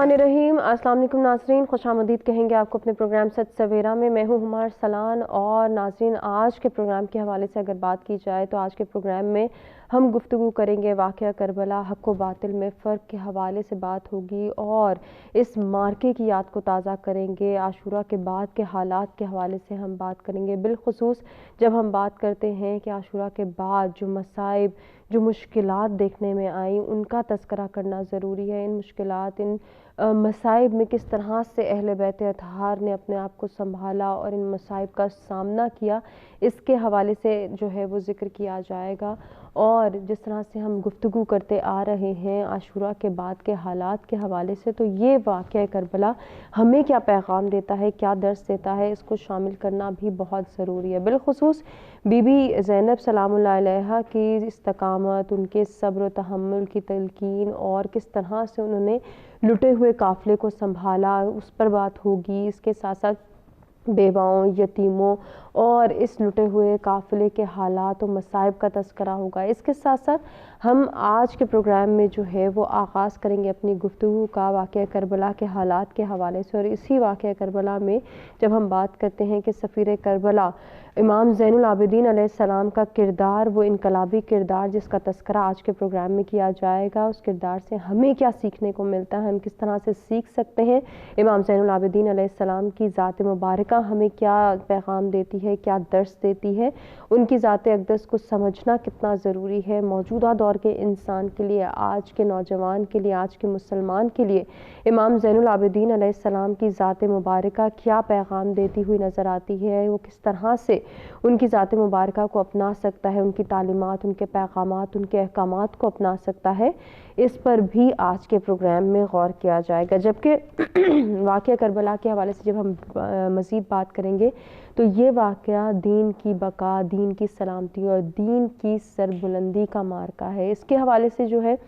बिस्मिल्लाहिर्रहमानिर्रहीम। अस्सलाम वालेकुम नाज़रीन, खुशामदीद कहेंगे आपको अपने प्रोग्राम सच सवेरा में। मैं हूँ हुमार सलान। और नाज़रीन, आज के प्रोग्राम के हवाले से अगर बात की जाए तो आज के प्रोग्राम में हम गुफ्तगू करेंगे वाक़या करबला, हक़ व बातिल में फ़र्क के हवाले से बात होगी और इस मार्के की याद को ताज़ा करेंगे। आशूरा के बाद के हालात के हवाले से हम बात करेंगे। बिलख़ुसूस जब हम बात करते हैं कि आशूरा के बाद जो मसाइब, जो मुश्किलात देखने में आई, उनका तज़किरा करना ज़रूरी है। इन मुश्किलात, इन मसाइब में किस तरह से अहले बैत अतहार ने अपने आप को संभाला और इन मसाइब का सामना किया, इसके हवाले से जो है वो ज़िक्र किया जाएगा। और जिस तरह से हम गुफ्तगू करते आ रहे हैं आशूरा के बाद के हालात के हवाले से, तो ये वाक़या करबला हमें क्या पैगाम देता है, क्या दर्स देता है, इसको शामिल करना भी बहुत ज़रूरी है। बिलख़ुसूस बीबी ज़ैनब सलामुल्लाह अलैहा की इस्तकामत, उनके सब्र तहम्मुल की तलकीन और किस तरह से उन्होंने लुटे हुए काफ़िले को संभाला, उस पर बात होगी। इसके साथ साथ बेवाओं, यतीमों और इस लुटे हुए काफ़िले के हालात और मसाइब का तज़किरा होगा। इसके साथ साथ हम आज के प्रोग्राम में जो है वो आगाज़ करेंगे अपनी गुफ्तगू का वाक़या करबला के हालात के हवाले से। और इसी वाक़या करबला में जब हम बात करते हैं कि सफ़ीर करबला इमाम ज़ैनुल आबिदीन अलैहिस्सलाम का किरदार, वो इनकलाबी किरदार जिसका तज़किरा आज के प्रोग्राम में किया जाएगा, उस किरदार से हमें क्या सीखने को मिलता है, हम किस तरह से सीख सकते हैं, इमाम ज़ैनुल आबिदीन अलैहिस्सलाम की ज़ात मुबारका हमें क्या पैगाम देती है, क्या दर्स देती है, उनकी ज़ात अक़दस को समझना कितना ज़रूरी है मौजूदा दौर के इंसान के लिए, आज के नौजवान के लिए, आज के मुसलमान के लिए। इमाम ज़ैनुल आबिदीन अलैहिस्सलाम की ज़ात मुबारका क्या पैगाम देती हुई नज़र आती है, वो किस तरह से उनकी ज़ात मुबारका को अपना सकता है, उनकी तालीमात, उनके पैगामात, उनके अहकामात को अपना सकता है, इस पर भी आज के प्रोग्राम में गौर किया जाएगा। जबकि वाक़या करबला के हवाले से जब हम मज़ीद बात करेंगे तो ये वाक़या दीन की बका, दीन की सलामती और दीन की सरबुलंदी का मार्का है। इसके हवाले से जो है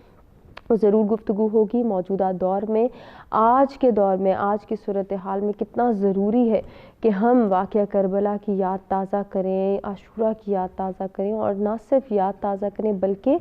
वो ज़रूर गुफ्तगू होगी। मौजूदा दौर में, आज के दौर में, आज की सूरत हाल में कितना ज़रूरी है कि हम वाक़या करबला की याद ताज़ा करें, आशूरा की याद ताज़ा करें और ना सिर्फ याद ताज़ा करें बल्कि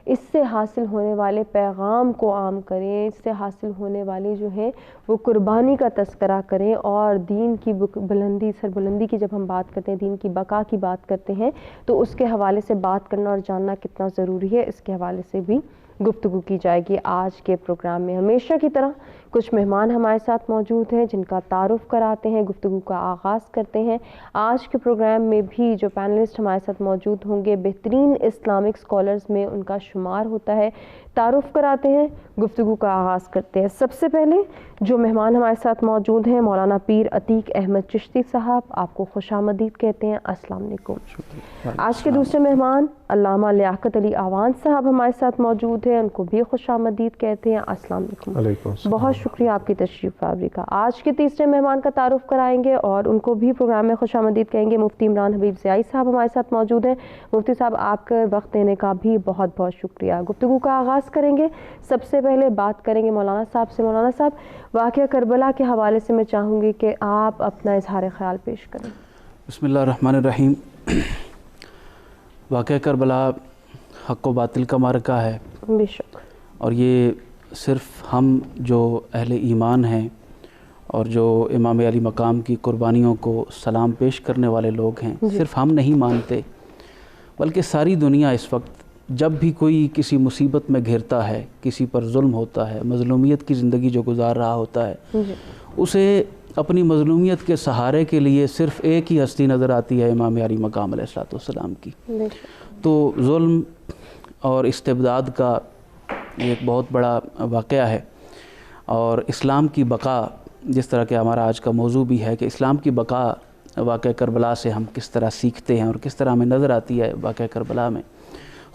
इससे हासिल होने वाले पैगाम को आम करें, इससे हासिल होने वाली जो है वो कुर्बानी का तज़किरा करें। और दीन की बुलंदी, सरबुलंदी की जब हम बात करते हैं, दीन की बका की बात करते हैं, तो उसके हवाले से बात करना और जानना कितना ज़रूरी है, इसके हवाले से भी गुफ्तगू की जाएगी आज के प्रोग्राम में। हमेशा की तरह कुछ मेहमान हमारे साथ मौजूद हैं जिनका तारुफ़ कराते हैं, गुफ्तगू का आगाज़ करते हैं। आज के प्रोग्राम में भी जो पैनलिस्ट हमारे साथ मौजूद होंगे, बेहतरीन इस्लामिक स्कॉलर्स में उनका शुमार होता है। तारुफ़ कराते हैं, गुफ्तगू का आगाज़ करते हैं। सबसे पहले जो मेहमान हमारे साथ मौजूद हैं, मौलाना पीर अतीक अहमद चिश्ती साहब, आपको खुशामदीद कहते हैं। अस्सलाम वालेकुम। आज के दूसरे मेहमान अल्लामा लियाकत अली आवान साहब हमारे साथ मौजूद हैं, उनको भी खुशामदीद कहते हैं। अस्सलाम वालेकुम। बहुत शुक्रिया आपकी तशरीफ़ आवरी का। आज के तीसरे मेहमान का तारुफ़ कराएंगे और उनको भी प्रोग्राम में खुशामदीद कहेंगे। मुफ्ती इमरान हबीब ज़ियाई साहब हमारे साथ मौजूद हैं। मुफ्ती साहब, आपका वक्त देने का भी बहुत बहुत शुक्रिया। गुफ्तगू का आगाज़ करेंगे। सबसे पहले बात करेंगे मौलाना साहब से। मौलाना साहब, वाक़या करबला के हवाले से मैं चाहूँगी कि आप अपना इज़हार ख़याल पेश करें। बिस्मिल्लाहिर्रहमानिर्रहीम। वाक़या करबला हक़ व बातिल का मार्का है बेशक, और ये सिर्फ़ हम जो अहले ईमान हैं और जो इमाम अली मकाम की कुर्बानियों को सलाम पेश करने वाले लोग हैं, सिर्फ़ हम नहीं मानते बल्कि सारी दुनिया इस वक्त जब भी कोई किसी मुसीबत में घिरता है, किसी पर जुल्म होता है, मज़लूमियत की ज़िंदगी जो गुजार रहा होता है, उसे अपनी मज़लूमियत के सहारे के लिए सिर्फ़ एक ही हस्ती नज़र आती है, इमाम अली मकाम अलैहिस्सलाम की। तो जुल्म और इस्तिबदाद का एक बहुत बड़ा वाक़या है। और इस्लाम की बका, जिस तरह के हमारा आज का मौजू भी है कि इस्लाम की बका वाक़या करबला से हम किस तरह सीखते हैं और किस तरह हमें नज़र आती है वाक़या करबला में।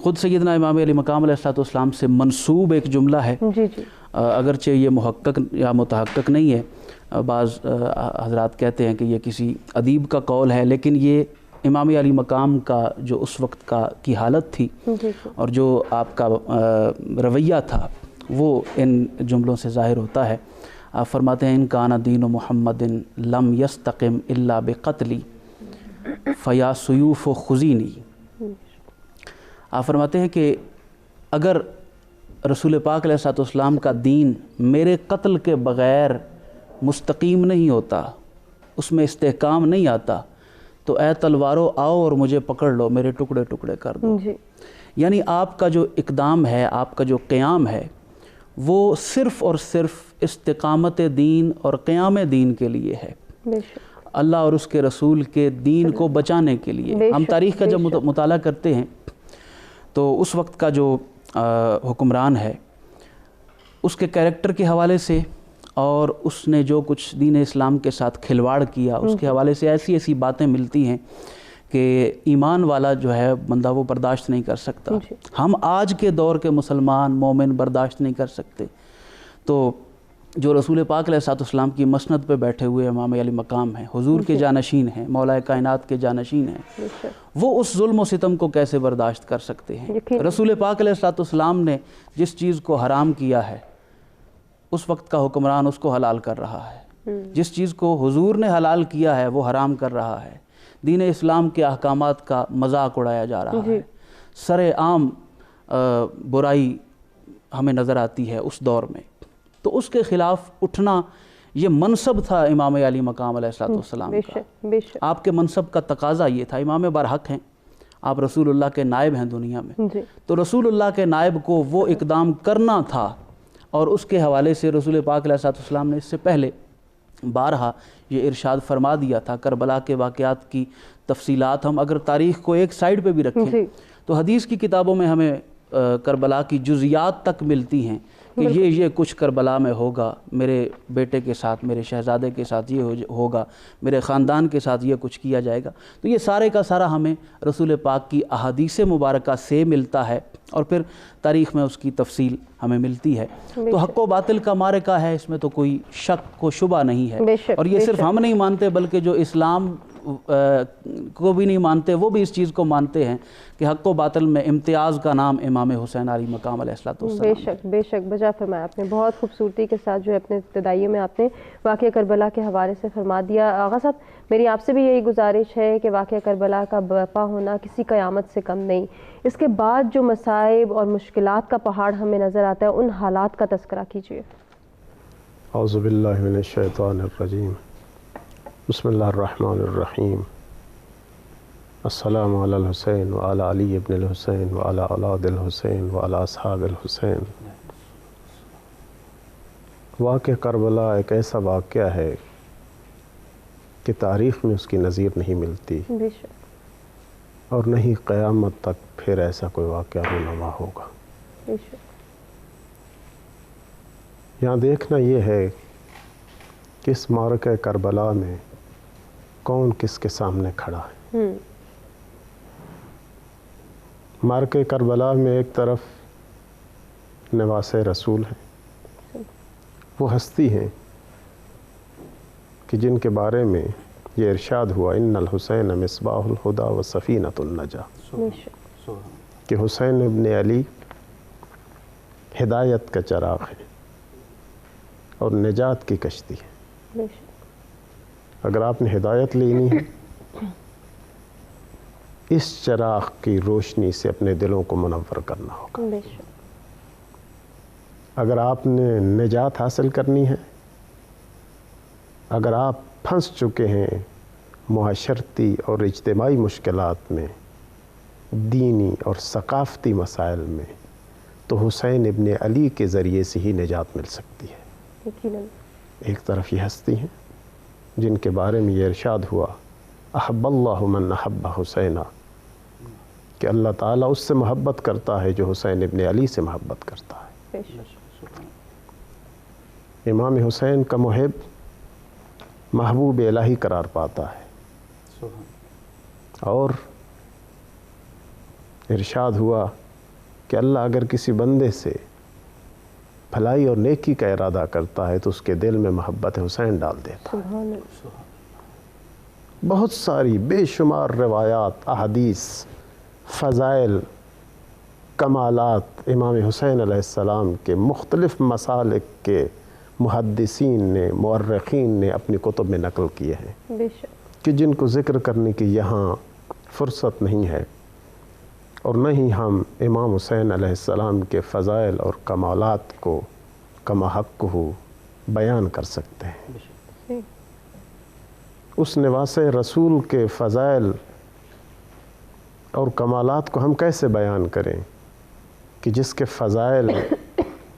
ख़ुद सैयदना इमाम अली मकाम अलैहिस्सलाम से मंसूब एक जुमला है, अगरचे ये मुहक्कक या मुतहक्कक नहीं है, बाज़ हज़रात कहते हैं कि ये किसी अदीब का कौल है, लेकिन ये इमाम अली मकाम का जो उस वक्त का की हालत थी और जो आपका रवैया था, वो इन जुमलों से ज़ाहिर होता है। आप फरमाते हैं, इन काना दीन मुहम्मदिन लम यस्तक़िम इल्ला बिक़त्ली फ़या सुयूफ़ खुज़ीनी। आप फरमाते हैं कि अगर रसूल पाक अलैहिस्सलाम का दीन मेरे कत्ल के बग़ैर मुस्तकीम नहीं होता, उसमें इस्तेहकाम नहीं आता, तो ऐ तलवारों आओ और मुझे पकड़ लो, मेरे टुकड़े टुकड़े कर दो। यानी आपका जो इक़दाम है, आपका जो क़याम है, वो सिर्फ़ और सिर्फ इस्तिक़ामत दीन और क़याम दीन के लिए है, अल्लाह और उसके रसूल के दीन को बचाने के लिए। हम तारीख़ का जब मुताला करते हैं तो उस वक्त का जो हुक्मरान है उसके कैरेक्टर के हवाले से और उसने जो कुछ दीन इस्लाम के साथ खिलवाड़ किया उसके हवाले से ऐसी ऐसी बातें मिलती हैं कि ईमान वाला जो है बंदा वो बर्दाश्त नहीं कर सकता। हम आज के दौर के मुसलमान मोमिन बर्दाश्त नहीं कर सकते। तो जो रसूल पाक अलैहिस्सलाम की मसनद पे बैठे हुए इमाम अली मकाम हैं, हुजूर के जानशीन हैं, मौलाए कायनात के जानशीन हैं, वो उस जुल्म व सितम को कैसे बर्दाश्त कर सकते हैं। रसूल पाक अलैहिस्सलाम ने जिस चीज़ को हराम किया है उस वक्त का हुक्मरान उसको हलाल कर रहा है, जिस चीज़ को हुजूर ने हलाल किया है वो हराम कर रहा है। दीन इस्लाम के अहकामात का मजाक उड़ाया जा रहा है, सरे आम बुराई हमें नज़र आती है उस दौर में। तो उसके ख़िलाफ़ उठना ये मनसब था इमाम अली मकाम अलैहिस्सलाम का। आपके मनसब का तकाज़ा ये था, इमाम बरहक हैं, आप रसूलुल्लाह के नायब हैं दुनिया में, तो रसूलुल्लाह के नायब को वो इक़दाम करना था। और उसके हवाले से रसूल पाक अलैहिस्सलाम ने इससे पहले बारहा ये इरशाद फरमा दिया था। करबला के वाक़यात की तफसीलात हम अगर तारीख़ को एक साइड पे भी रखें तो हदीस की किताबों में हमें करबला की जुज़ियात तक मिलती हैं कि ये कुछ करबला में होगा, मेरे बेटे के साथ, मेरे शहज़ादे के साथ ये होगा, मेरे ख़ानदान के साथ ये कुछ किया जाएगा। तो ये सारे का सारा हमें रसूल पाक की अहादीस मुबारका से मिलता है और फिर तारीख़ में उसकी तफसील हमें मिलती है। तो हक़ व बातिल का मारका है, इसमें तो कोई शक व शुबा नहीं है। और ये सिर्फ हम नहीं मानते बल्कि जो इस्लाम को भी नहीं मानते वो भी इस चीज़ को मानते हैं कि हक़ व बातिल में इम्तियाज़ का नाम इमाम हुसैन अली मकाम अलैहिस्सलाम। बेशक बजा फरमाया आपने, बहुत खूबसूरती के साथ जो है अपने इब्तिदाई में आपने वाक़या करबला के हवाले से फरमा दिया। आगा साहब, मेरी आपसे भी यही गुजारिश है कि वाक़या करबला का बर्पा होना किसी क़यामत से कम नहीं, इसके बाद जो मसाइब और मुश्किलात का पहाड़ हमें नज़र आता है उन हालात का तज़किरा कीजिए। औज़ु बिल्लाहि मिनश शैतानिर रजीम, बिस्मिल्लाहिर्रहमानिर्रहीम, अस्सलामु अला हुसैन व अला अली इब्न हुसैन व अला औलादिल हुसैन व अला अस्हाबिल हुसैन। वाक़या करबला एक ऐसा वाक़या है कि तारीख़ में उसकी नज़ीर नहीं मिलती और न ही क़यामत तक फिर ऐसा कोई वाक़या रूनुमा होगा। यहाँ देखना ये है कि इस मारके करबला में कौन किसके सामने खड़ा है। मारके करबला में एक तरफ नवासे रसूल हैं, वो हस्ती हैं कि जिनके बारे में ये इरशाद हुआ इन्नल हुसैन मिस्बाहुल हुदा व सफ़ीनतुन नजा, कि हुसैन इब्न अली हिदायत का चराग़ है और निजात की कश्ती है। अगर आपने हिदायत लेनी है इस चराग़ की रोशनी से अपने दिलों को मुनव्वर करना होगा। अगर आपने निजात हासिल करनी है, अगर आप फंस चुके हैं मुआशरती और इज्तिमाई मुश्किलात में, दीनी और सकाफ़ती मसाइल में, तो हुसैन इब्न अली के ज़रिए से ही निजात मिल सकती है। एक तरफ ये हस्ती हैं जिनके बारे में ये इरशाद हुआ अहब्बल्लाहु मन अहब्ब हुसैना, कि अल्लाह ताला उससे मोहब्बत करता है जो हुसैन इब्न अली से मोहब्बत करता है। इमाम हुसैन का मुहिब महबूब इलाही करार पाता है। और इरशाद हुआ कि अल्लाह अगर किसी बंदे से भलाई और नेकी का इरादा करता है तो उसके दिल में मोहब्बत हुसैन डाल देता है। बहुत सारी बेशुमार रिवायात, अहादीस, फ़ज़ाइल, कमालात इमाम हुसैन अलैहिस्सलाम के मुख्तलिफ़ मसालिक के मुहद्दिसीन ने, मुअर्रिखीन ने अपनी कुतुब में नकल किए हैं कि जिनको ज़िक्र करने की यहाँ फ़ुर्सत नहीं है। اور نہ ہی ہم امام حسین علیہ السلام کے فضائل اور کمالات کو کما حق ہو بیان کر سکتے ہیں۔ اس نواس رسول کے فضائل اور کمالات کو ہم کیسے بیان کریں کہ جس کے فضائل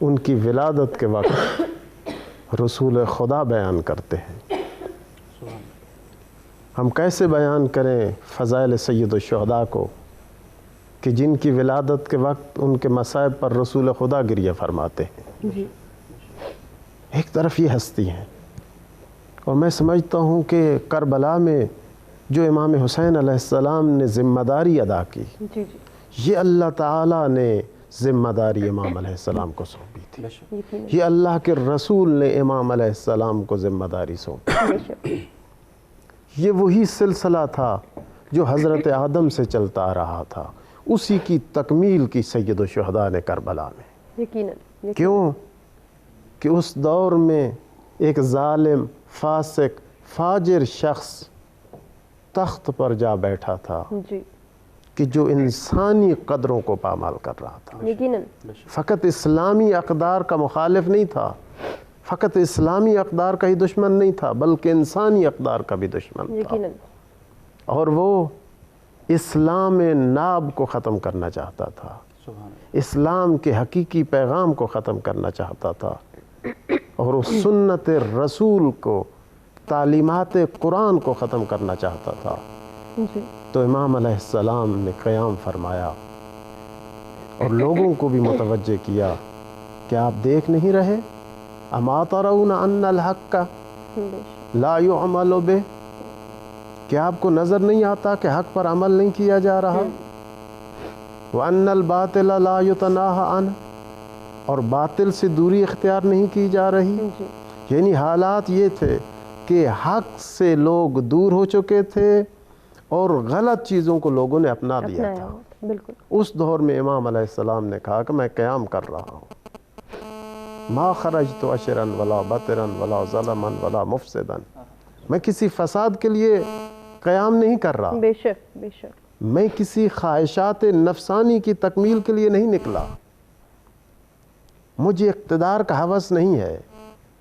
ان کی ولادت کے وقت رسول خدا بیان کرتے ہیں؟ ہم کیسے بیان کریں فضائل سید الشہداء کو کہ جن کی ولادت کے وقت ان کے مصائب پر رسول خدا گریہ فرماتے ہیں؟ ایک طرف یہ ہستی ہیں، اور میں سمجھتا ہوں کہ کربلا میں جو امام حسین علیہ السلام نے ذمہ داری ادا کی، یہ اللہ تعالیٰ نے ذمہ داری امام علیہ السلام کو سونپی تھی، یہ اللہ کے رسول نے امام علیہ السلام کو ذمہ داری سونپی۔ یہ وہی سلسلہ تھا جو حضرت آدم سے چلتا آ رہا تھا، اسی کی تکمیل کی سید الشہداء نے کربلا میں۔ کیوں کہ اس دور میں ایک ظالم، فاسق، فاجر شخص تخت پر جا بیٹھا تھا کہ جو انسانی قدروں کو پامال کر رہا تھا، فقط اسلامی اقدار کا مخالف نہیں تھا، فقط اسلامی اقدار کا ہی دشمن نہیں تھا، بلکہ انسانی اقدار کا بھی دشمن تھا، اور وہ اسلام ناب کو ختم کرنا چاہتا تھا، اسلام کے حقیقی پیغام کو ختم کرنا چاہتا تھا، اور اس سنت رسول کو، تعلیمات قرآن کو ختم کرنا چاہتا تھا۔ تو امام علیہ السلام نے قیام فرمایا اور لوگوں کو بھی متوجہ کیا کہ آپ دیکھ نہیں رہے؟ اما ترون ان الحق لا يعمل به، کہ آپ کو نظر نہیں آتا کہ حق پر عمل نہیں کیا جا رہا؟ وان الباطل لا يتناهى عنه، اور باطل سے دوری اختیار نہیں کی جا رہی۔ یعنی حالات یہ تھے کہ حق سے لوگ دور ہو چکے تھے اور غلط چیزوں کو لوگوں نے اپنا لیا تھا۔ اس دور میں امام علیہ السلام نے کہا کہ میں قیام کر رہا ہوں، ما خرجت اشرا ولا بطرا ولا ظلما ولا مفسدا، میں کسی فساد کے لیے قیام نہیں کر رہا، بے شک بے شک، میں کسی خواہشات نفسانی کی تکمیل کے لیے نہیں نکلا، مجھے اقتدار کا ہوس نہیں ہے،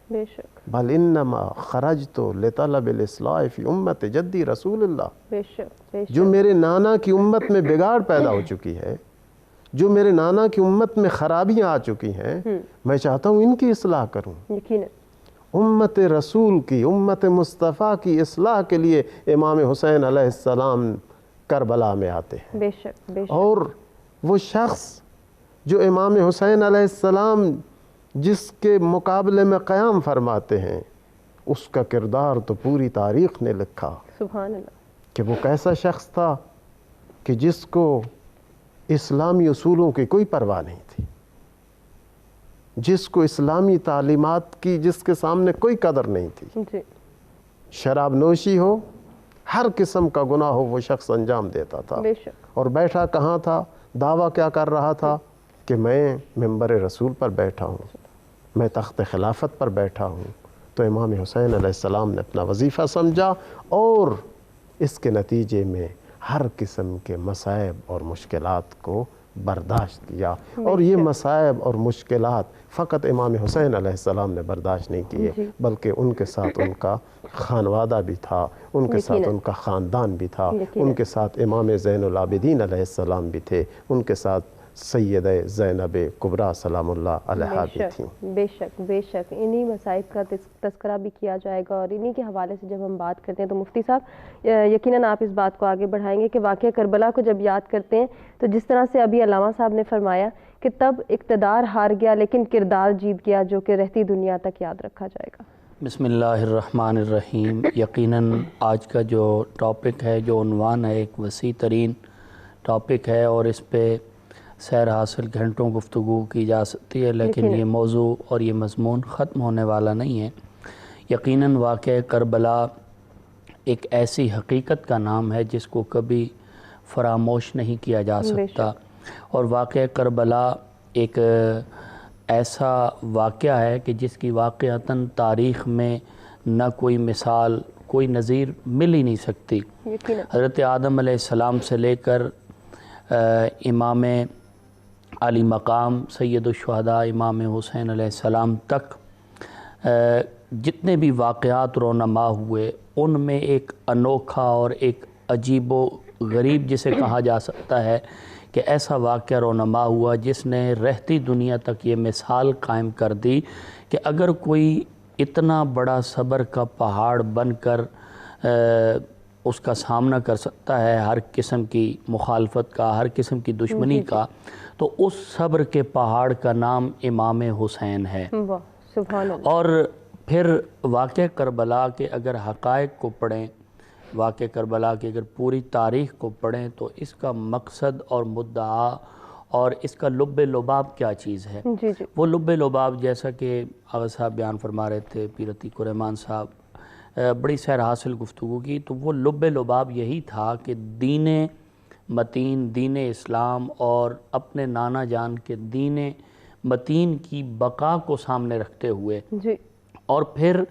بے شک، بل انما خرجت لطلب الاصلاح فی امت جدی رسول اللہ، بے شک بے شک، جو میرے نانا کی امت میں بگاڑ پیدا ہو چکی ہے، جو میرے نانا کی امت میں خرابیاں آ چکی ہیں، میں چاہتا ہوں ان کی اصلاح کروں۔ یقیناً امت رسول کی، امت مصطفیٰ کی اصلاح کے لیے امام حسین علیہ السلام کربلا میں آتے ہیں۔ بے شک بے شک، اور وہ شخص جو امام حسین علیہ السلام جس کے مقابلے میں قیام فرماتے ہیں، اس کا کردار تو پوری تاریخ نے لکھا سبحان اللہ، کہ وہ کیسا شخص تھا کہ جس کو اسلامی اصولوں کی کوئی پرواہ نہیں تھی، جس کو اسلامی تعلیمات کی جس کے سامنے کوئی قدر نہیں تھی۔ جی شراب نوشی ہو، ہر قسم کا گناہ ہو، وہ شخص انجام دیتا تھا، بے شک، اور بیٹھا کہاں تھا؟ دعویٰ کیا کر رہا تھا کہ میں منبر رسول پر بیٹھا ہوں، میں تخت خلافت پر بیٹھا ہوں۔ تو امام حسین علیہ السلام نے اپنا وظیفہ سمجھا اور اس کے نتیجے میں ہر قسم کے مصائب اور مشکلات کو برداشت کیا، اور یہ مصائب اور مشکلات فقط امام حسین علیہ السلام نے برداشت نہیں کیے، بلکہ ان کے ساتھ ان کا خانوادہ بھی تھا، ان کے ساتھ ان کا خاندان بھی تھا، ان کے ساتھ امام زین العابدین علیہ السلام بھی تھے، ان کے ساتھ سیدہ زینب کبریٰ سلام اللہ علیہا بھی تھیں۔ بے شک بے شک، انہی مصائب کا تذکرہ بھی کیا جائے گا، اور انہی کے حوالے سے جب ہم بات کرتے ہیں تو مفتی صاحب یقیناً آپ اس بات کو آگے بڑھائیں گے کہ واقعہ کربلا کو جب یاد کرتے ہیں تو جس طرح سے ابھی علامہ صاحب نے فرمایا کہ تب اقتدار ہار گیا لیکن کردار جیت گیا، جو کہ رہتی دنیا تک یاد رکھا جائے گا۔ بسم اللہ الرحمن الرحیم۔ یقیناً آج کا جو ٹاپک ہے، جو عنوان ہے، ایک وسیع ترین ٹاپک ہے، اور اس پہ سیر حاصل گھنٹوں گفتگو کی جا سکتی ہے، لیکن یہ موضوع اور یہ مضمون ختم ہونے والا نہیں ہے۔ یقیناً واقعہ کربلا ایک ایسی حقیقت کا نام ہے جس کو کبھی فراموش نہیں کیا جا سکتا، اور واقعہ کربلا ایک ایسا واقعہ ہے کہ جس کی واقعتاً تاریخ میں نہ کوئی مثال، کوئی نظیر مل ہی نہیں سکتی۔ حضرت آدم علیہ السلام سے لے کر امام علی مقام سید الشہداء امام حسین علیہ السلام تک جتنے بھی واقعات رونما ہوئے ان میں ایک انوکھا اور ایک عجیب و غریب جسے کہا جا سکتا ہے کہ ایسا واقعہ رونما ہوا جس نے رہتی دنیا تک یہ مثال قائم کر دی کہ اگر کوئی اتنا بڑا صبر کا پہاڑ بن کر اس کا سامنا کر سکتا ہے ہر قسم کی مخالفت کا، ہر قسم کی دشمنی کا، تو اس صبر کے پہاڑ کا نام امام حسین ہے۔ سبحان اللہ۔ اور پھر واقعہ کربلا کے اگر حقائق کو پڑھیں، واقعہ کربلا کی اگر پوری تاریخ کو پڑھیں تو اس کا مقصد اور مدعا اور اس کا لب لباب کیا چیز ہے؟ جی جی۔ وہ لب لباب جیسا کہ آغا صاحب بیان فرما رہے تھے، پیر عتیق الرحمن صاحب، بڑی سیر حاصل گفتگو کی، تو وہ لب لباب یہی تھا کہ دین متین، دین اسلام اور اپنے نانا جان کے دین متین کی بقا کو سامنے رکھتے ہوئے جی، اور پھر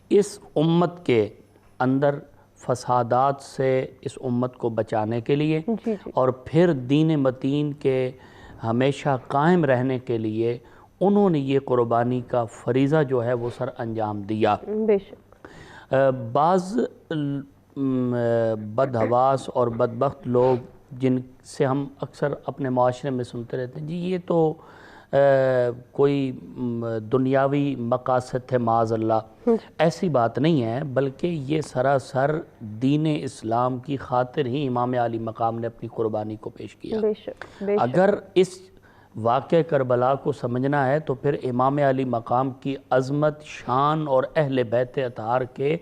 اس امت کے اندر فسادات سے اس امت کو بچانے کے لیے جی جی، اور پھر دین متین کے ہمیشہ قائم رہنے کے لیے انہوں نے یہ قربانی کا فریضہ جو ہے وہ سر انجام دیا۔ بے شک۔ بعض بدحواس اور بدبخت لوگ جن سے ہم اکثر اپنے معاشرے میں سنتے رہتے ہیں، جی یہ تو کوئی دنیاوی مقاصد تھے معاذ اللہ، ایسی بات نہیں ہے، بلکہ یہ سراسر دین اسلام کی خاطر ہی امام علی مقام نے اپنی قربانی کو پیش کیا۔ بے شک، بے شک۔ اگر اس واقعہ کربلا کو سمجھنا ہے تو پھر امام علی مقام کی عظمت، شان اور اہل بیت اطہار کے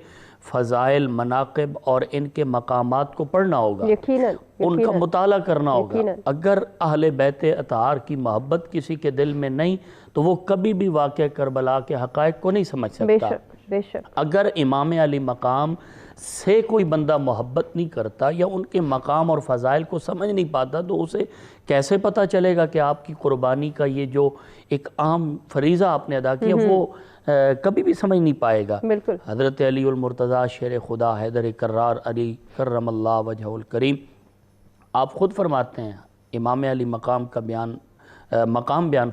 فضائل، مناقب اور ان کے مقامات کو پڑھنا ہوگا، یقیناً، ان کا مطالعہ کرنا ہوگا۔ یقیناً۔ اگر اہل بیت اطہار کی محبت کسی کے دل میں نہیں تو وہ کبھی بھی واقعہ کربلا کے حقائق کو نہیں سمجھ بے سکتا۔ شک، بے شک۔ اگر امام علی مقام سے کوئی بندہ محبت نہیں کرتا یا ان کے مقام اور فضائل کو سمجھ نہیں پاتا تو اسے کیسے پتہ چلے گا کہ آپ کی قربانی کا یہ جو ایک عام فریضہ آپ نے ادا کیا وہ کبھی بھی سمجھ نہیں پائے گا۔ بالکل۔ حضرت علی المرتضیٰ شیر خدا حیدر کرار علی کرم اللہ وجہہ الکریم آپ خود فرماتے ہیں، امام علی مقام کا مقام بیان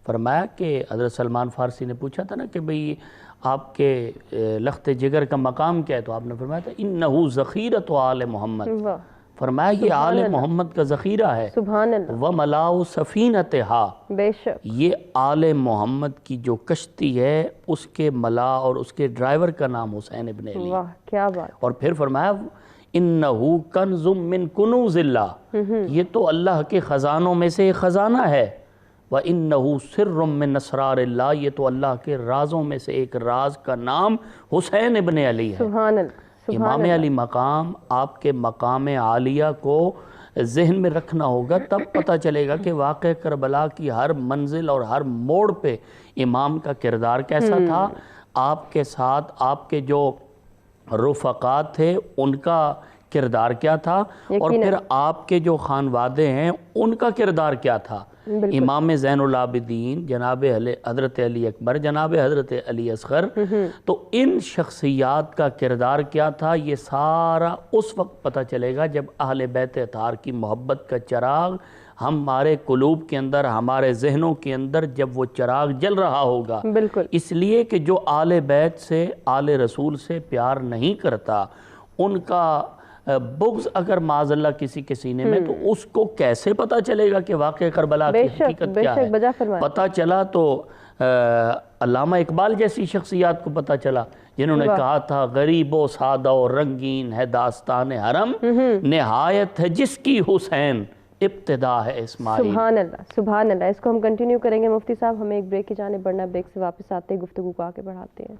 فرمایا کہ حضرت سلمان فارسی نے پوچھا تھا نا کہ بھئی آپ کے لخت جگر کا مقام کیا ہے، تو آپ نے فرمایا تھا انہو ذخیرۃ آل محمد، واہ، فرمایا یہ آل محمد کا ذخیرہ ہے، سبحان اللہ، وَمَلَاءُ سَفِینَتِہَا، بے شک۔ یہ آل محمد کی جو کشتی ہے اس کے ملا اور اس کے ڈرائیور کا نام حسین ابن علی، واہ، کیا بات۔ اور پھر فرمایا انہو کنز من کنوز اللہ، یہ تو اللہ کے خزانوں میں سے ایک خزانہ ہے، وَإِنَّهُ سِرٌّ مِّن اسرار اللہ، یہ تو اللہ کے رازوں میں سے ایک راز کا نام حسین ابن علی ہے۔ سبحان اللہ، سبحان امام اللہ۔ علی مقام آپ کے مقام عالیہ کو ذہن میں رکھنا ہوگا، تب پتہ چلے گا کہ واقعہ کربلا کی ہر منزل اور ہر موڑ پہ امام کا کردار کیسا تھا، آپ کے ساتھ آپ کے جو رفقات تھے ان کا کردار کیا تھا، اور پھر آپ کے جو خانوادے ہیں ان کا کردار کیا تھا۔ امام زین العابدین جناب حضرت علی اکبر، جناب حضرت علی اصغر، تو ان شخصیات کا کردار کیا تھا یہ سارا اس وقت پتہ چلے گا جب اہل بیت اطہار کی محبت کا چراغ ہمارے قلوب کے اندر، ہمارے ذہنوں کے اندر جب وہ چراغ جل رہا ہوگا۔ بالکل۔ اس لیے کہ جو آل بیت سے، آل رسول سے پیار نہیں کرتا، ان کا بغض اگر معاذ اللہ کسی کے سینے میں، تو اس کو کیسے پتہ چلے گا کہ واقعہ کربلا کی حقیقت کیا ہے؟ پتہ چلا تو علامہ اقبال جیسی شخصیات کو پتہ چلا جنہوں نے کہا تھا غریب و سادہ و رنگین ہے داستان حرم، نہایت ہے جس کی حسین ابتدا ہے اسماعیل۔ سبحان اللہ، سبحان اللہ۔ اس کو ہم کنٹینیو کریں گے مفتی صاحب، ہمیں ایک بریک کی جانب بڑھنا، بریک سے واپس آتے ہیں گفتگو کو آگے بڑھاتے ہیں۔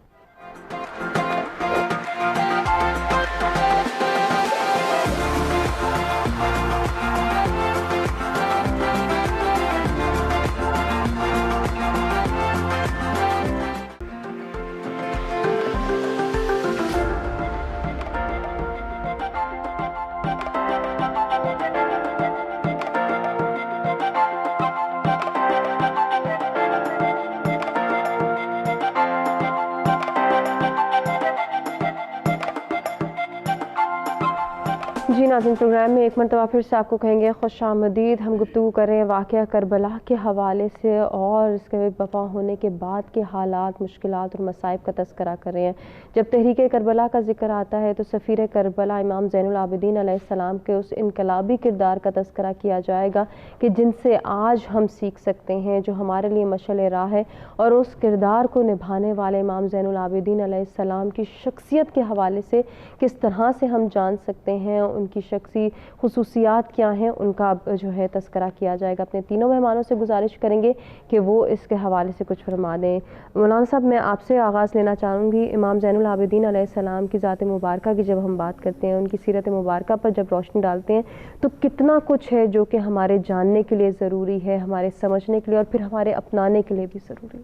जी नाज़रीन, प्रोग्राम में एक मरतबा फिर से आपको कहेंगे खुश आमदीद। हम गुफ्तगू कर रहे हैं वाक़या करबला के हवाले से और इसके वफ़ा होने के बाद के हालात, मुश्किलात और मसाइब का तज़किरा कर रहे हैं। जब तहरीक करबला का ज़िक्र आता है तो सफ़ीर करबला इमाम ज़ैनुल आबिदीन अलैहिस्सलाम के उस इनकलाबी किरदार का तज़किरा किया जाएगा कि जिनसे आज हम सीख सकते हैं, जो हमारे लिए मशअल राह है। और उस किरदार को निभाने वाले इमाम ज़ैनुल आबिदीन अलैहिस्सलाम की शख्सियत के हवाले से किस तरह से हम जान सकते हैं, उनकी शख्सी खुसूसियात क्या हैं, उनका जो है तज़किरा किया जाएगा। अपने तीनों मेहमानों से गुजारिश करेंगे कि वो इसके हवाले से कुछ फरमा दें। मौलाना साहब, मैं आपसे आगाज़ लेना चाहूँगी। इमाम ज़ैनुल आबिदीन अलैहिस्सलाम की ज़ात मुबारका की जब हम बात करते हैं, उनकी सीरत मुबारका पर जब रोशनी डालते हैं तो कितना कुछ है जो कि हमारे जानने के लिए ज़रूरी है, हमारे समझने के लिए और फिर हमारे अपनाने के लिए भी ज़रूरी है।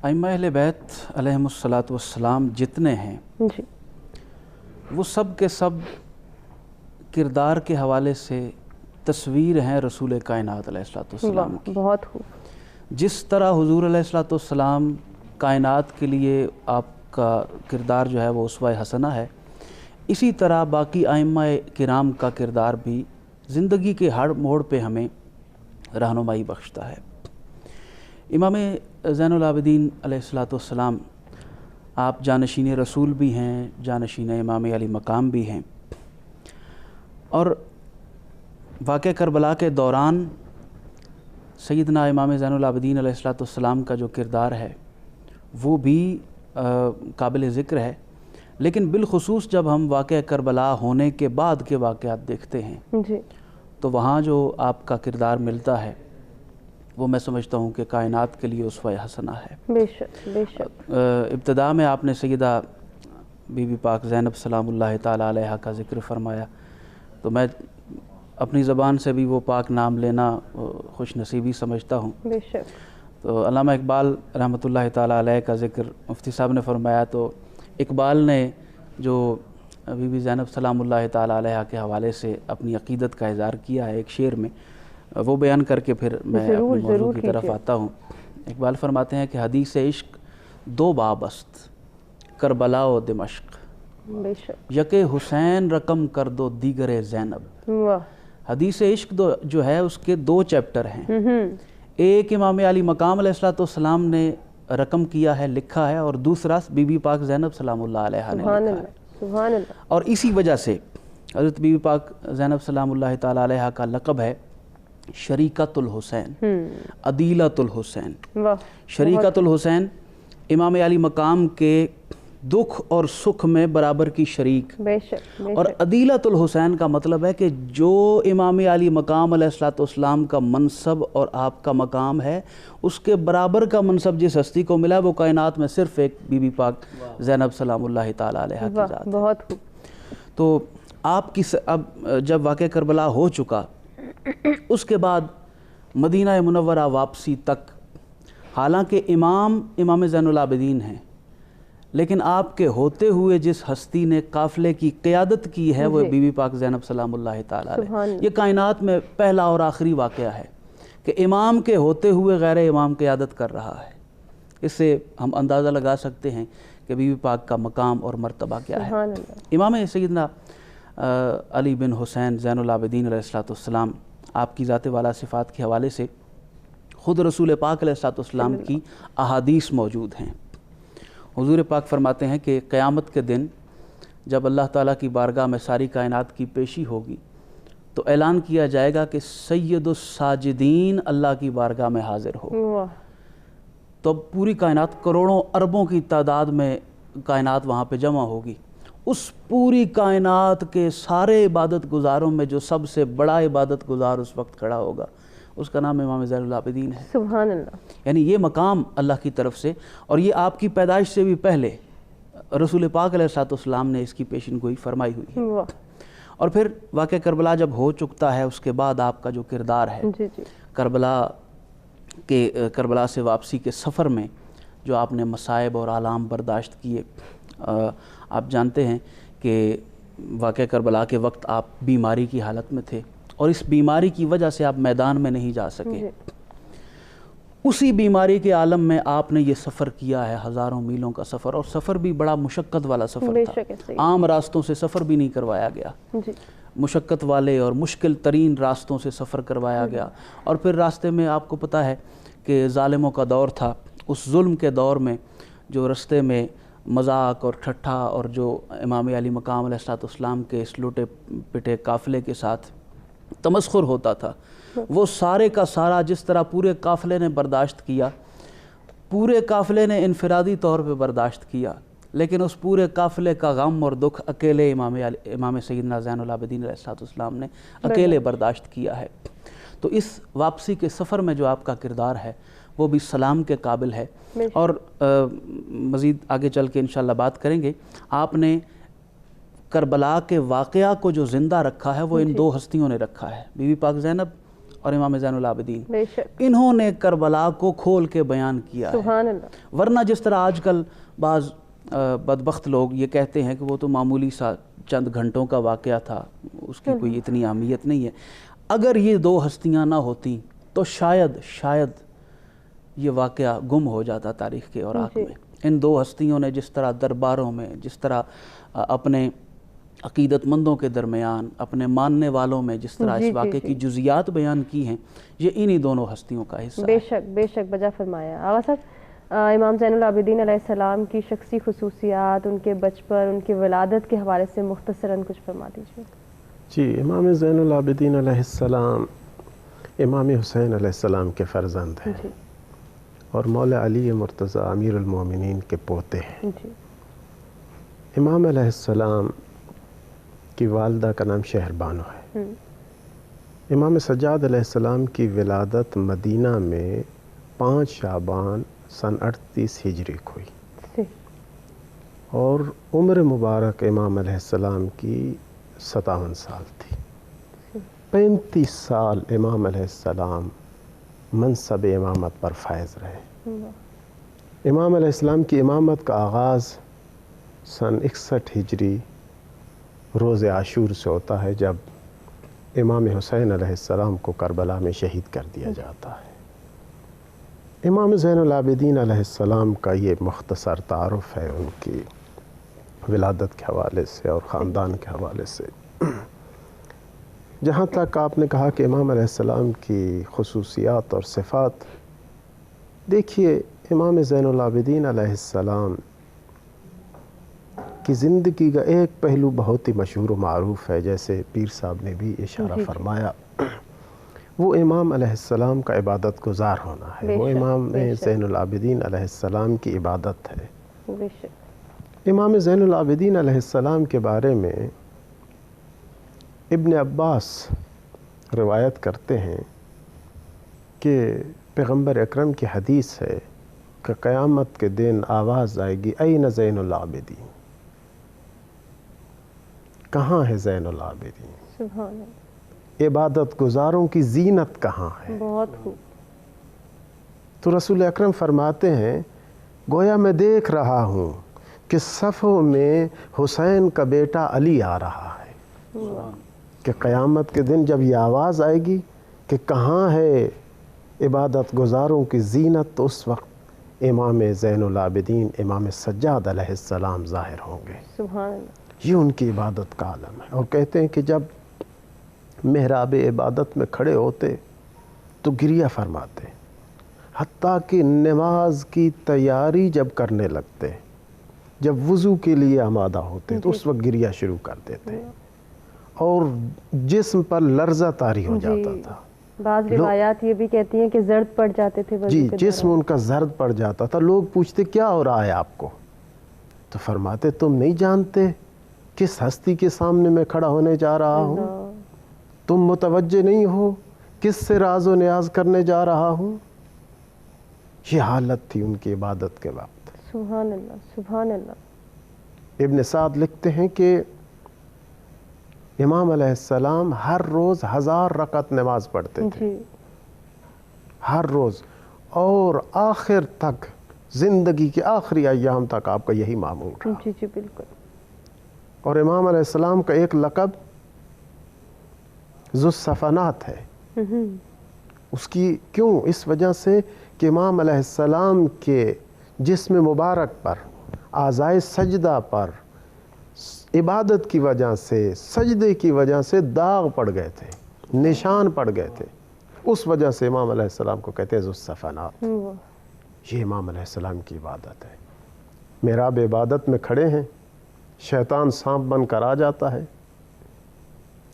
अइम्मा अहले बैत अलैहिमुस्सलातु वस्सलाम जितने हैं जी, वो सब के सब किरदार के हवाले से तस्वीर हैं रसूल कायनात अलैहिस्सलाम की। बहुत खूब। जिस तरह हुजूर अलैहिस्सलाम कायनात के लिए आपका किरदार जो है वो उसवा हसना है, इसी तरह बाकी आइम्मा किराम का किरदार भी ज़िंदगी के हर मोड़ पे हमें रहनुमाई बख्शता है। इमाम ज़ैनुल आबिदीन अलैहिस्सलाम आप जानशीन रसूल भी हैं, जानशीन इमाम अली मकाम भी हैं। और वाक़या करबला के दौरान सैयदना इमाम ज़ैनुल आबिदीन अलैहिस्सलाम का जो किरदार है वो भी काबिल ज़िक्र है। लेकिन बिलखुसूस जब हम वाक़या करबला होने के बाद के वाक़यात देखते हैं जी, तो वहाँ जो आपका किरदार मिलता है वो मैं समझता हूँ कि कायनात के लिए उसवा हसना है। बेशक बेशक। इब्तिदा में आपने सैयदा बीबी पाक ज़ैनब सलामुल्लाह ताला अलैहा का ज़िक्र फरमाया, तो मैं अपनी ज़बान से भी वो पाक नाम लेना खुश नसीबी समझता हूँ। बेशक। तो अल्लामा इकबाल रहमतुल्लाह ताला अलैह का ज़िक्र मुफ्ती साहब ने फरमाया, तो इकबाल ने जो बीबी ज़ैनब सलामुल्लाह ताला अलैहा के हवाले से अपनी अक़ीदत का इज़हार किया है एक शेर में, वो बयान करके फिर मैं अपने मौजू की तरफ आता हूँ। इकबाल फरमाते हैं कि हदीस इश्क दो बाबस्त करबला व दिमश्क, यके हुसैन रकम कर दो दीगरे ज़ैनब। हदीस इश्क जो है उसके दो चैप्टर हैं। एक इमाम अली मकाम अलैहिस्सलाम ने रकम किया है, लिखा है, और दूसरा बीबी पाक ज़ैनब सलामुल्लाह अलैहा ने लिखा है। सुभान अल्लाह। और इसी वजह से हज़रत बीबी पाक ज़ैनब सलामुल्लाह ताला अलैहा का लक़ब है शरीकतुल हुसैन, अदीलतुल हुसैन। शरीकतुल हुसैन इमाम अली मकाम के दुख और सुख में बराबर की शरीक। बेशक। और अदीलतुल हुसैन का मतलब है कि जो इमाम अली मकाम अलैहिस्सलाम का मनसब और आपका मकाम है, उसके बराबर का मनसब जिस हस्ती को मिला वो कायनात में सिर्फ एक बीबी पाक ज़ैनब सलामुल्लाह ताला अलैहा की ज़ात है। बहुत खूब। तो आपकी अब जब वाक़या करबला हो चुका, उसके बाद मदीना मुनव्वरा वापसी तक, हालांकि इमाम ज़ैनुल आबिदीन हैं, लेकिन आपके होते हुए जिस हस्ती ने काफ़िले की क़यादत की है वो बीबी पाक ज़ैनब सलामुल्लाह ताला अलैहा। ये कायनात में पहला और आखिरी वाक़या है कि इमाम के होते हुए गैर इमाम क़यादत कर रहा है। इससे हम अंदाज़ा लगा सकते हैं कि बीबी पाक का मकाम और मर्तबा क्या है। इमाम सैयदना अली बिन हुसैन ज़ैनुल आबिदीन अलैहिस्सलाम आपकी ज़ात वाला सिफ़ात के हवाले से ख़ुद रसूल पाक अलैहिस्सलाम की अहादीस मौजूद हैं। हुज़ूर पाक फरमाते हैं कि क़यामत के दिन जब अल्लाह ताला की बारगाह में सारी कायनात की पेशी होगी तो ऐलान किया जाएगा कि सैयदुस साजिदीन अल्लाह की बारगाह में हाज़िर हो। तो पूरी कायनात, करोड़ों अरबों की तादाद में कायनात वहाँ पे जमा होगी। उस पूरी कायनात के सारे इबादत गुज़ारों में जो सबसे बड़ा इबादत गुज़ार उस वक्त खड़ा होगा, उसका नाम इमाम ज़ैनुल आबिदीन है। सुभान अल्लाह। यानी ये मकाम अल्लाह की तरफ से, और ये आपकी पैदाइश से भी पहले रसूल पाक अलैहिस्सलाम ने इसकी पेशिन गोई फरमाई हुई है। और फिर वाक़या करबला जब हो चुकता है, उसके बाद आपका जो किरदार है करबला से वापसी के सफ़र में जो आपने मसाइब और आलाम बर्दाश्त किए, आप जानते हैं कि वाक़या करबला के वक्त आप बीमारी की हालत में थे और इस बीमारी की वजह से आप मैदान में नहीं जा सके। उसी बीमारी के आलम में आपने ये सफ़र किया है, हज़ारों मीलों का सफ़र, और सफ़र भी बड़ा मुशक्क़त वाला सफ़र था। आम रास्तों से सफ़र भी नहीं करवाया गया। مشقت والے اور مشکل ترین راستوں سے سفر کروایا گیا، اور پھر راستے میں آپ کو پتہ ہے کہ ظالموں کا دور تھا، اس ظلم کے دور میں جو رستے میں مذاق اور ٹھٹھا اور جو امام علی مقام علیہ السلام کے اس لوٹے پٹے قافلے کے ساتھ تمسخر ہوتا تھا، وہ سارے کا سارا جس طرح پورے قافلے نے برداشت کیا، پورے قافلے نے انفرادی طور پہ برداشت کیا، لیکن اس پورے قافلے کا غم اور دکھ اکیلے امام سیدنا زین العابدین علیہ السلام نے اکیلے برداشت کیا ہے۔ تو اس واپسی کے سفر میں جو آپ کا کردار ہے وہ بھی سلام کے قابل ہے، اور مزید آگے چل کے انشاءاللہ بات کریں گے۔ آپ نے کربلا کے واقعہ کو جو زندہ رکھا ہے وہ ان دو ہستیوں نے رکھا ہے، بی بی پاک زینب اور امام زین العابدین۔ انہوں نے کربلا کو کھول کے بیان کیا ہے، ورنہ جس طرح آج کل بعض بدبخت لوگ یہ کہتے ہیں کہ وہ تو معمولی سا چند گھنٹوں کا واقعہ تھا، اس کی کوئی اتنی اہمیت نہیں ہے۔ اگر یہ دو ہستیاں نہ ہوتیں تو شاید یہ واقعہ گم ہو جاتا تاریخ کے اوراق میں۔ ان دو ہستیوں نے جس طرح درباروں میں، جس طرح اپنے عقیدت مندوں کے درمیان، اپنے ماننے والوں میں جس طرح اس واقعے کی جزیات بیان کی ہیں، یہ انہی دونوں ہستیوں کا حصہ ہے۔ بے شک بجا فرمایا۔ آغا صاحب، امام زین العابدین علیہ السلام کی شخصی خصوصیات، ان کے بچپن، ان کی ولادت کے حوالے سے مختصراً کچھ فرما دیجیے۔ جی، امام زین العابدین علیہ السلام امام حسین علیہ السلام کے فرزند ہیں اور مولا علی مرتضیٰ امیر المومنین کے پوتے ہیں۔ امام علیہ السلام کی والدہ کا نام شہر بانو ہے۔ امام سجاد علیہ السلام کی ولادت مدینہ میں 5 شعبان سن 38 ہجری کو ہوئی، اور عمر مبارک امام علیہ السلام کی 57 سال تھی۔ 35 سال امام علیہ السلام منصب امامت پر فائز رہے۔ امام علیہ السلام کی امامت کا آغاز سن 61 ہجری روز عاشور سے ہوتا ہے، جب امام حسین علیہ السلام کو کربلا میں شہید کر دیا جاتا ہے۔ امام زین العابدین علیہ السلام کا یہ مختصر تعارف ہے ان کی ولادت کے حوالے سے اور خاندان کے حوالے سے۔ جہاں تک آپ نے کہا کہ امام علیہ السلام کی خصوصیات اور صفات، دیکھیے امام زین العابدین علیہ السلام کی زندگی کا ایک پہلو بہت ہی مشہور و معروف ہے، جیسے پیر صاحب نے بھی اشارہ فرمایا، وہ امام علیہ السلام کا عبادت گزار ہونا ہے، وہ امام زین العابدین علیہ السلام کی عبادت ہے۔ امام زین العابدین علیہ السلام کے بارے میں ابن عباس روایت کرتے ہیں کہ پیغمبر اکرم کی حدیث ہے کہ قیامت کے دن آواز آئے گی، این زین العابدین، کہاں ہے زین العابدین؟ سبحان اللہ، عبادت گزاروں کی زینت کہاں ہے؟ بہت خوب۔ تو رسول اکرم فرماتے ہیں، گویا میں دیکھ رہا ہوں کہ صفوں میں حسین کا بیٹا علی آ رہا ہے، کہ قیامت کے دن جب یہ آواز آئے گی کہ کہاں ہے عبادت گزاروں کی زینت، تو اس وقت امام زین العابدین امام سجاد علیہ السلام ظاہر ہوں گے۔ سبحان اللہ، یہ ان کی عبادت کا عالم ہے۔ اور کہتے ہیں کہ جب محراب عبادت میں کھڑے ہوتے تو گریہ فرماتے، حتیٰ کہ نماز کی تیاری جب کرنے لگتے، جب وضو کے لیے آمادہ ہوتے تو اس وقت گریہ شروع کر دیتے، اور جسم پر لرزہ طاری ہو جاتا تھا۔ بعض روایات یہ بھی کہتی ہیں کہ زرد پڑ جاتے تھے، جی، جسم ان کا زرد پڑ جاتا تھا۔ لوگ پوچھتے کیا ہو رہا ہے آپ کو؟ تو فرماتے تم نہیں جانتے کس ہستی کے سامنے میں کھڑا ہونے جا رہا ہوں؟ تم متوجہ نہیں ہو کس سے راز و نیاز کرنے جا رہا ہوں؟ یہ حالت تھی ان کی عبادت کے وقت۔ سبحان اللہ، سبحان اللہ۔ ابن سعد لکھتے ہیں کہ امام علیہ السلام ہر روز 1000 رکعت نماز پڑھتے تھے، ہر روز، اور آخر تک، زندگی کے آخری ایام تک آپ کا یہی معمول رہا۔ جی جی بالکل۔ اور امام علیہ السلام کا ایک لقب ذو الصفنات ہے۔ اس کی کیوں؟ اس وجہ سے کہ امام علیہ السلام کے جسم مبارک پر، اعضائے سجدہ پر इबादत की वजह से, सजदे की वजह से दाग पड़ गए थे, निशान पड़ गए थे। उस वजह से इमाम अलैहिस्सलाम को कहते हैं ज़ुस्सफ़नात। ये इमाम अलैहिस्सलाम की इबादत है। मेहराब इबादत में खड़े हैं, शैतान सांप बनकर आ जाता है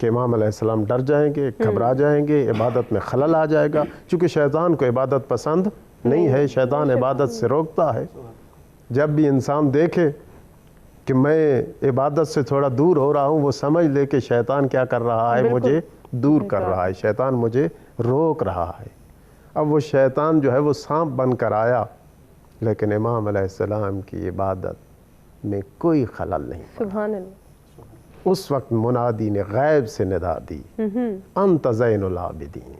कि इमाम अलैहिस्सलाम डर जाएंगे, घबरा जाएंगे, इबादत में खलल आ जाएगा। चूँकि शैतान को इबादत पसंद नहीं है, शैतान इबादत से रोकता है। जब भी इंसान देखे कि मैं इबादत से थोड़ा दूर हो रहा हूँ, वो समझ ले कि शैतान क्या कर रहा है, मुझे दूर कर रहा है, शैतान मुझे रोक रहा है। अब वो शैतान जो है वो सांप बनकर आया, लेकिन इमाम अलैहिस्सलाम की इबादत में कोई खलल नहीं। सुभान अल्लाह। उस वक्त मुनादी ने गैब से निदा दी, अंत ज़ैनुल आबिदीन,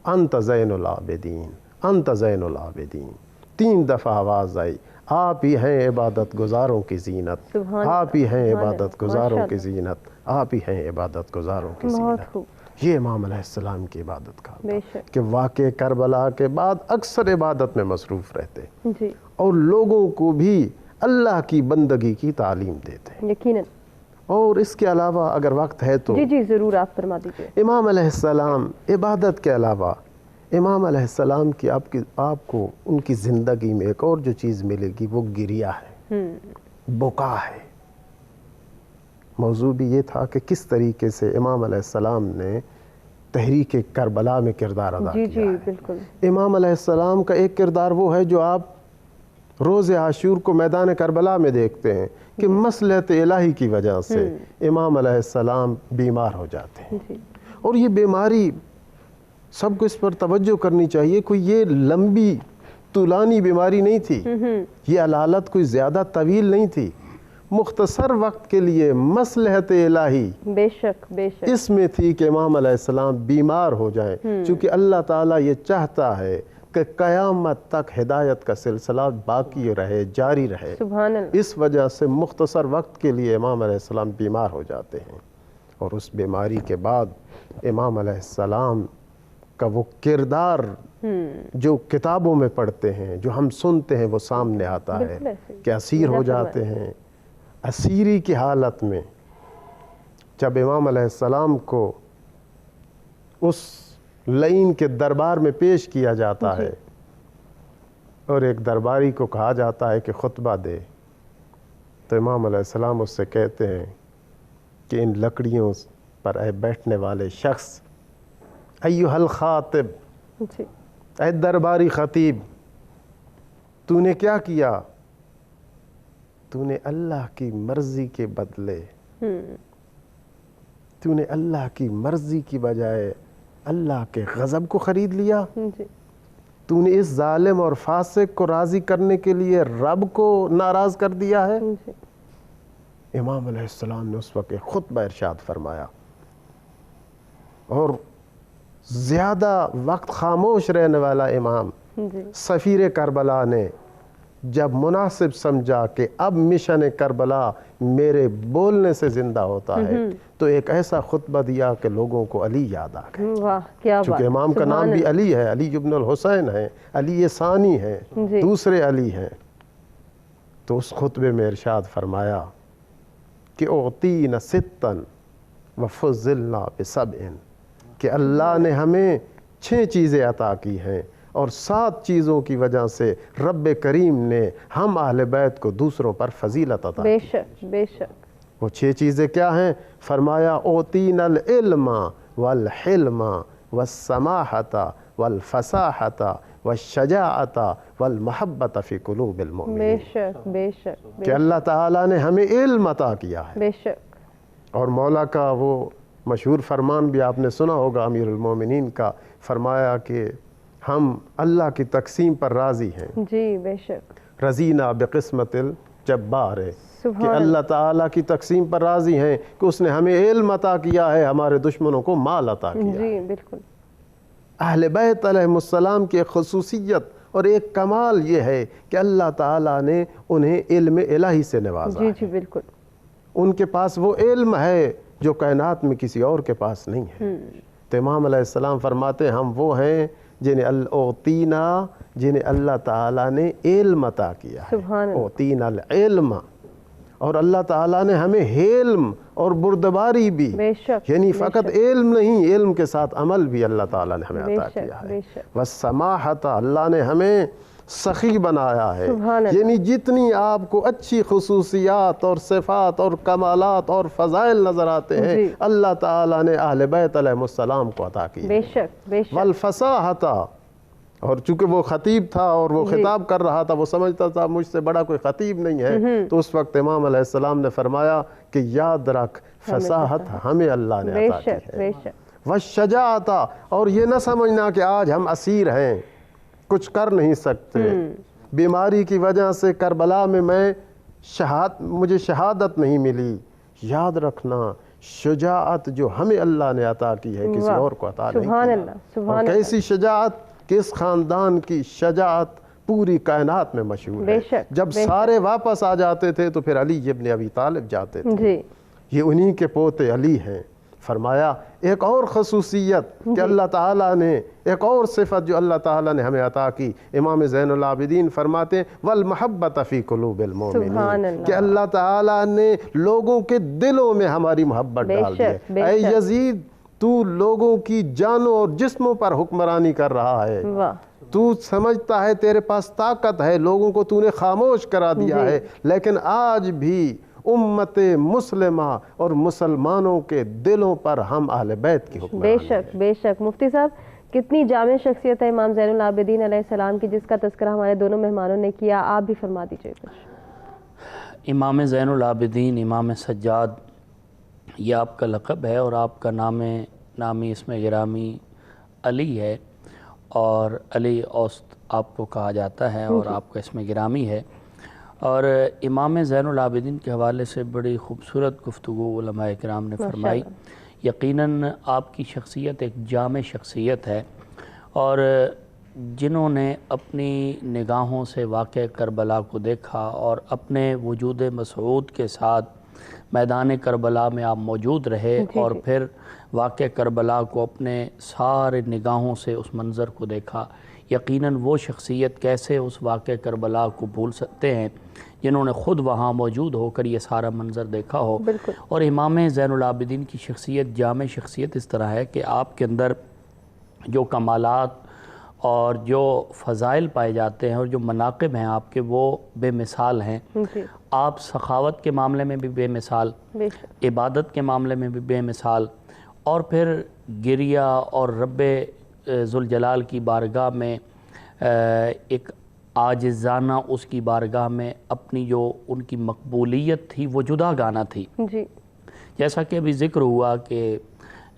अंत ज़ैनुल आबिदीन, अंत ज़ैनुल आबिदीन। 3 दफ़ा आवाज़ आई, आप ही हैं इबादत गुजारों की जीनत, आप ही हैं इबादत गुजारों की जीनत, आप ही हैं इबादत गुजारों की जीनत। ये इमाम अलैहिस्सलाम की इबादत का कि वाक़े करबला के बाद अक्सर इबादत में मसरूफ़ रहते जी, और लोगों को भी अल्लाह की बंदगी की तालीम देते। यकीनन। और इसके अलावा अगर वक्त है तो जी जी ज़रूर, आप फरमा दीजिए। इमाम अलैहिस्सलाम इबादत के अलावा इमाम अलैहिस्सलाम की आपको उनकी ज़िंदगी में एक और जो चीज़ मिलेगी वो गिरिया है, बुका है। मौजू भी ये था कि किस तरीके से इमाम अलैहिस्सलाम ने तहरीक करबला में किरदार अदा जी किया जी है। बिल्कुल। इमाम अलैहिस्सलाम का एक किरदार वो है जो आप रोज़े आशूर को मैदान करबला में देखते हैं कि मसलहत इलाही की वजह से इमाम अलैहिस्सलाम बीमार हो जाते हैं। जी। और ये बीमारी सबको इस पर तवज्जो करनी चाहिए, कोई ये लंबी तुलानी बीमारी नहीं थी, ये अलालत कोई ज़्यादा तवील नहीं थी, मुख्तसर वक्त के लिए मसलहत इलाही बेशक बेशक इसमें थी कि इमाम अलैहिस्सलाम बीमार हो जाएं, क्योंकि अल्लाह ताला ये चाहता है कि क़यामत तक हिदायत का सिलसिला बाकी रहे, जारी रहे। सुभान अल्लाह। इस वजह से मुख्तसर वक्त के लिए इमाम अलैहिस्सलाम बीमार हो जाते हैं। और उस बीमारी के बाद इमाम अलैहिस्सलाम का वो किरदार जो किताबों में पढ़ते हैं, जो हम सुनते हैं, वो सामने आता है कि असीर हो जाते हैं। असीरी की हालत में जब इमाम अलैहिस्सलाम को उस लाइन के दरबार में पेश किया जाता है और एक दरबारी को कहा जाता है कि खुतबा दे, तो इमाम अलैहिस्सलाम उससे कहते हैं कि इन लकड़ियों पर बैठने वाले शख्स, अय्युहल खातिब, ऐ दरबारी खतीब, तूने क्या किया? तूने अल्लाह की मर्जी के बदले, तूने अल्लाह की मर्जी की बजाय अल्लाह के गज़ब को ख़रीद लिया। तूने इस जालिम और फासिक को राज़ी करने के लिए रब को नाराज़ कर दिया है। इमाम अलैहिस्सलाम ने उस वक्त खुतबा इरशाद फरमाया और ज़्यादा वक्त खामोश रहने वाला इमाम सफ़ीर करबला ने जब मुनासिब समझा कि अब मिशन करबला मेरे बोलने से ज़िंदा होता है, तो एक ऐसा खुतबा दिया कि लोगों को अली याद आ गए। वाह क्या बात। चूँकि इमाम का नाम भी अली है, अली इब्नुल हुसैन है, अली सानी है, दूसरे अली हैं। तो उस खुतबे में इरशाद फरमाया कि उतीना सित्तन व फुज़िलना बिसबइन, कि अल्लाह ने हमें 6 चीज़ें अता की हैं और 7 चीज़ों की वजह से रब करीम ने हम अहले बैत को दूसरों पर फजीलत अता की। बेशक बेशक। वो 6 चीज़ें क्या हैं? फरमाया ओतीनल इल्मा वल हिल्मा वस्समाहता वल फसाहता वश्शजाअता वल महब्बत फ़ी कुलूबिल मुमिनीन। बेशक बेशक कि अल्लाह ताला ने हमें इल्म अता किया है। बेशक। और मौला का वो मशहूर फरमान भी आपने सुना होगा अमीरुल मोमिनीन का, फरमाया कि हम अल्लाह की तकसीम पर राज़ी हैं। जी बेशक। रज़ीना बिक़िस्मतिल जब्बार है कि अल्लाह ताला की तकसीम पर राज़ी हैं कि उसने हमें इल्म अता किया है, हमारे दुश्मनों को माल अता किया। जी बिल्कुल। अहले बैत अलैहिमुस्सलाम की एक खुसूसियत और एक कमाल ये है कि अल्लाह ताला ने उन्हें इल्म इलाही से नवाजा। जी जी बिल्कुल। उनके पास वो इल्म है जो कायनात में किसी और के पास नहीं है। तो इमाम अलैहिस्सलाम फरमाते हैं हम वो हैं जिन्हें ओतीना, जिन्हें अल्लाह ताला ने इल्म अता किया है। ओतीना इल्म اور اللہ تعالیٰ نے ہمیں حلم اور بردباری بھی، بے شک، یعنی بے فقط شک، علم نہیں، علم کے ساتھ عمل بھی اللہ تعالیٰ نے ہمیں بے عطا شک، کیا ہے۔ بے شک، والسماحت، اللہ نے ہمیں سخی بنایا ہے، سبحان اللہ۔ یعنی جتنی آپ کو اچھی خصوصیات اور صفات اور کمالات اور فضائل نظر آتے ہیں، جی، اللہ تعالیٰ نے اہل بیت علیہ السلام کو عطا کی۔ بے شک، بے شک، والفصاحت، اور چونکہ وہ خطیب تھا اور وہ خطاب کر رہا تھا، وہ سمجھتا تھا مجھ سے بڑا کوئی خطیب نہیں ہے، تو اس وقت امام علیہ السلام نے فرمایا کہ یاد رکھ فصاحت ہمیں اللہ نے بے عطا کی شک، ہے۔ بے شک، والشجاعت، اور یہ نہ سمجھنا کہ آج ہم اسیر ہیں، کچھ کر نہیں سکتے، بیماری کی وجہ سے کربلا میں مجھے شہادت نہیں ملی، یاد رکھنا شجاعت جو ہمیں اللہ نے عطا کی ہے کسی واہ، اور کو عطا نہیں سبحان کی۔ اللہ، سبحان اور اللہ، کیسی شجاعت کہ اس خاندان کی شجاعت پوری کائنات میں مشہور بے ہے۔ شک، جب بے سارے واپس آ جاتے تھے تو پھر علی ابن ابی طالب جاتے تھے، جی، یہ انہی کے پوتے علی ہیں۔ فرمایا ایک اور خصوصیت کہ اللہ تعالیٰ نے، ایک اور صفت جو اللہ تعالیٰ نے ہمیں عطا کی، امام زین العابدین فرماتے ہیں والمحبت فی قلوب سبحان المؤمنین، اللہ، کہ اللہ تعالیٰ نے لوگوں کے دلوں میں ہماری محبت بے ڈال دی شک، ہے۔ بے اے شک۔ یزید، تو لوگوں کی جانوں اور جسموں پر حکمرانی کر رہا ہے، واہ، تو سمجھتا ہے تیرے پاس طاقت ہے، لوگوں کو تو نے خاموش کرا دیا ہے، لیکن آج بھی امت مسلمہ اور مسلمانوں کے دلوں پر ہم اہل بیت کی بے حکمرانی ہے۔ شک، بے شک۔ مفتی صاحب، کتنی جامع شخصیت ہے امام زین العابدین علیہ السلام کی، جس کا تذکرہ ہمارے دونوں مہمانوں نے کیا، آپ بھی فرما دیجئے کچھ۔ امام زین العابدین، امام سجاد، یہ آپ کا لقب ہے اور آپ کا نامی اسم گرامی علی ہے، اور علی اوسط آپ کو کہا جاتا ہے اور آپ کا اسم گرامی ہے۔ اور امام زین العابدین کے حوالے سے بڑی خوبصورت گفتگو علماء کرام نے فرمائی۔ یقیناً آپ کی شخصیت ایک جامع شخصیت ہے، اور جنہوں نے اپنی نگاہوں سے واقع کربلا کو دیکھا اور اپنے وجود مسعود کے ساتھ میدان کربلا میں آپ موجود رہے، اور پھر واقع کربلا کو اپنے سارے نگاہوں سے اس منظر کو دیکھا، یقیناً وہ شخصیت کیسے اس واقع کربلا کو بھول سکتے ہیں جنہوں نے خود وہاں موجود ہو کر یہ سارا منظر دیکھا ہو۔ اور امام زین العابدین کی شخصیت جامع شخصیت اس طرح ہے کہ آپ کے اندر جو کمالات اور جو فضائل پائے جاتے ہیں اور جو مناقب ہیں آپ کے، وہ بے مثال ہیں۔ آپ سخاوت کے معاملے میں بھی بے مثال، عبادت کے معاملے میں بھی بے مثال، اور پھر گریہ اور رب ذوالجلال کی بارگاہ میں ایک عاجزانہ اس کی بارگاہ میں اپنی جو ان کی مقبولیت تھی وہ جدا گانا تھی۔ جیسا کہ ابھی ذکر ہوا کہ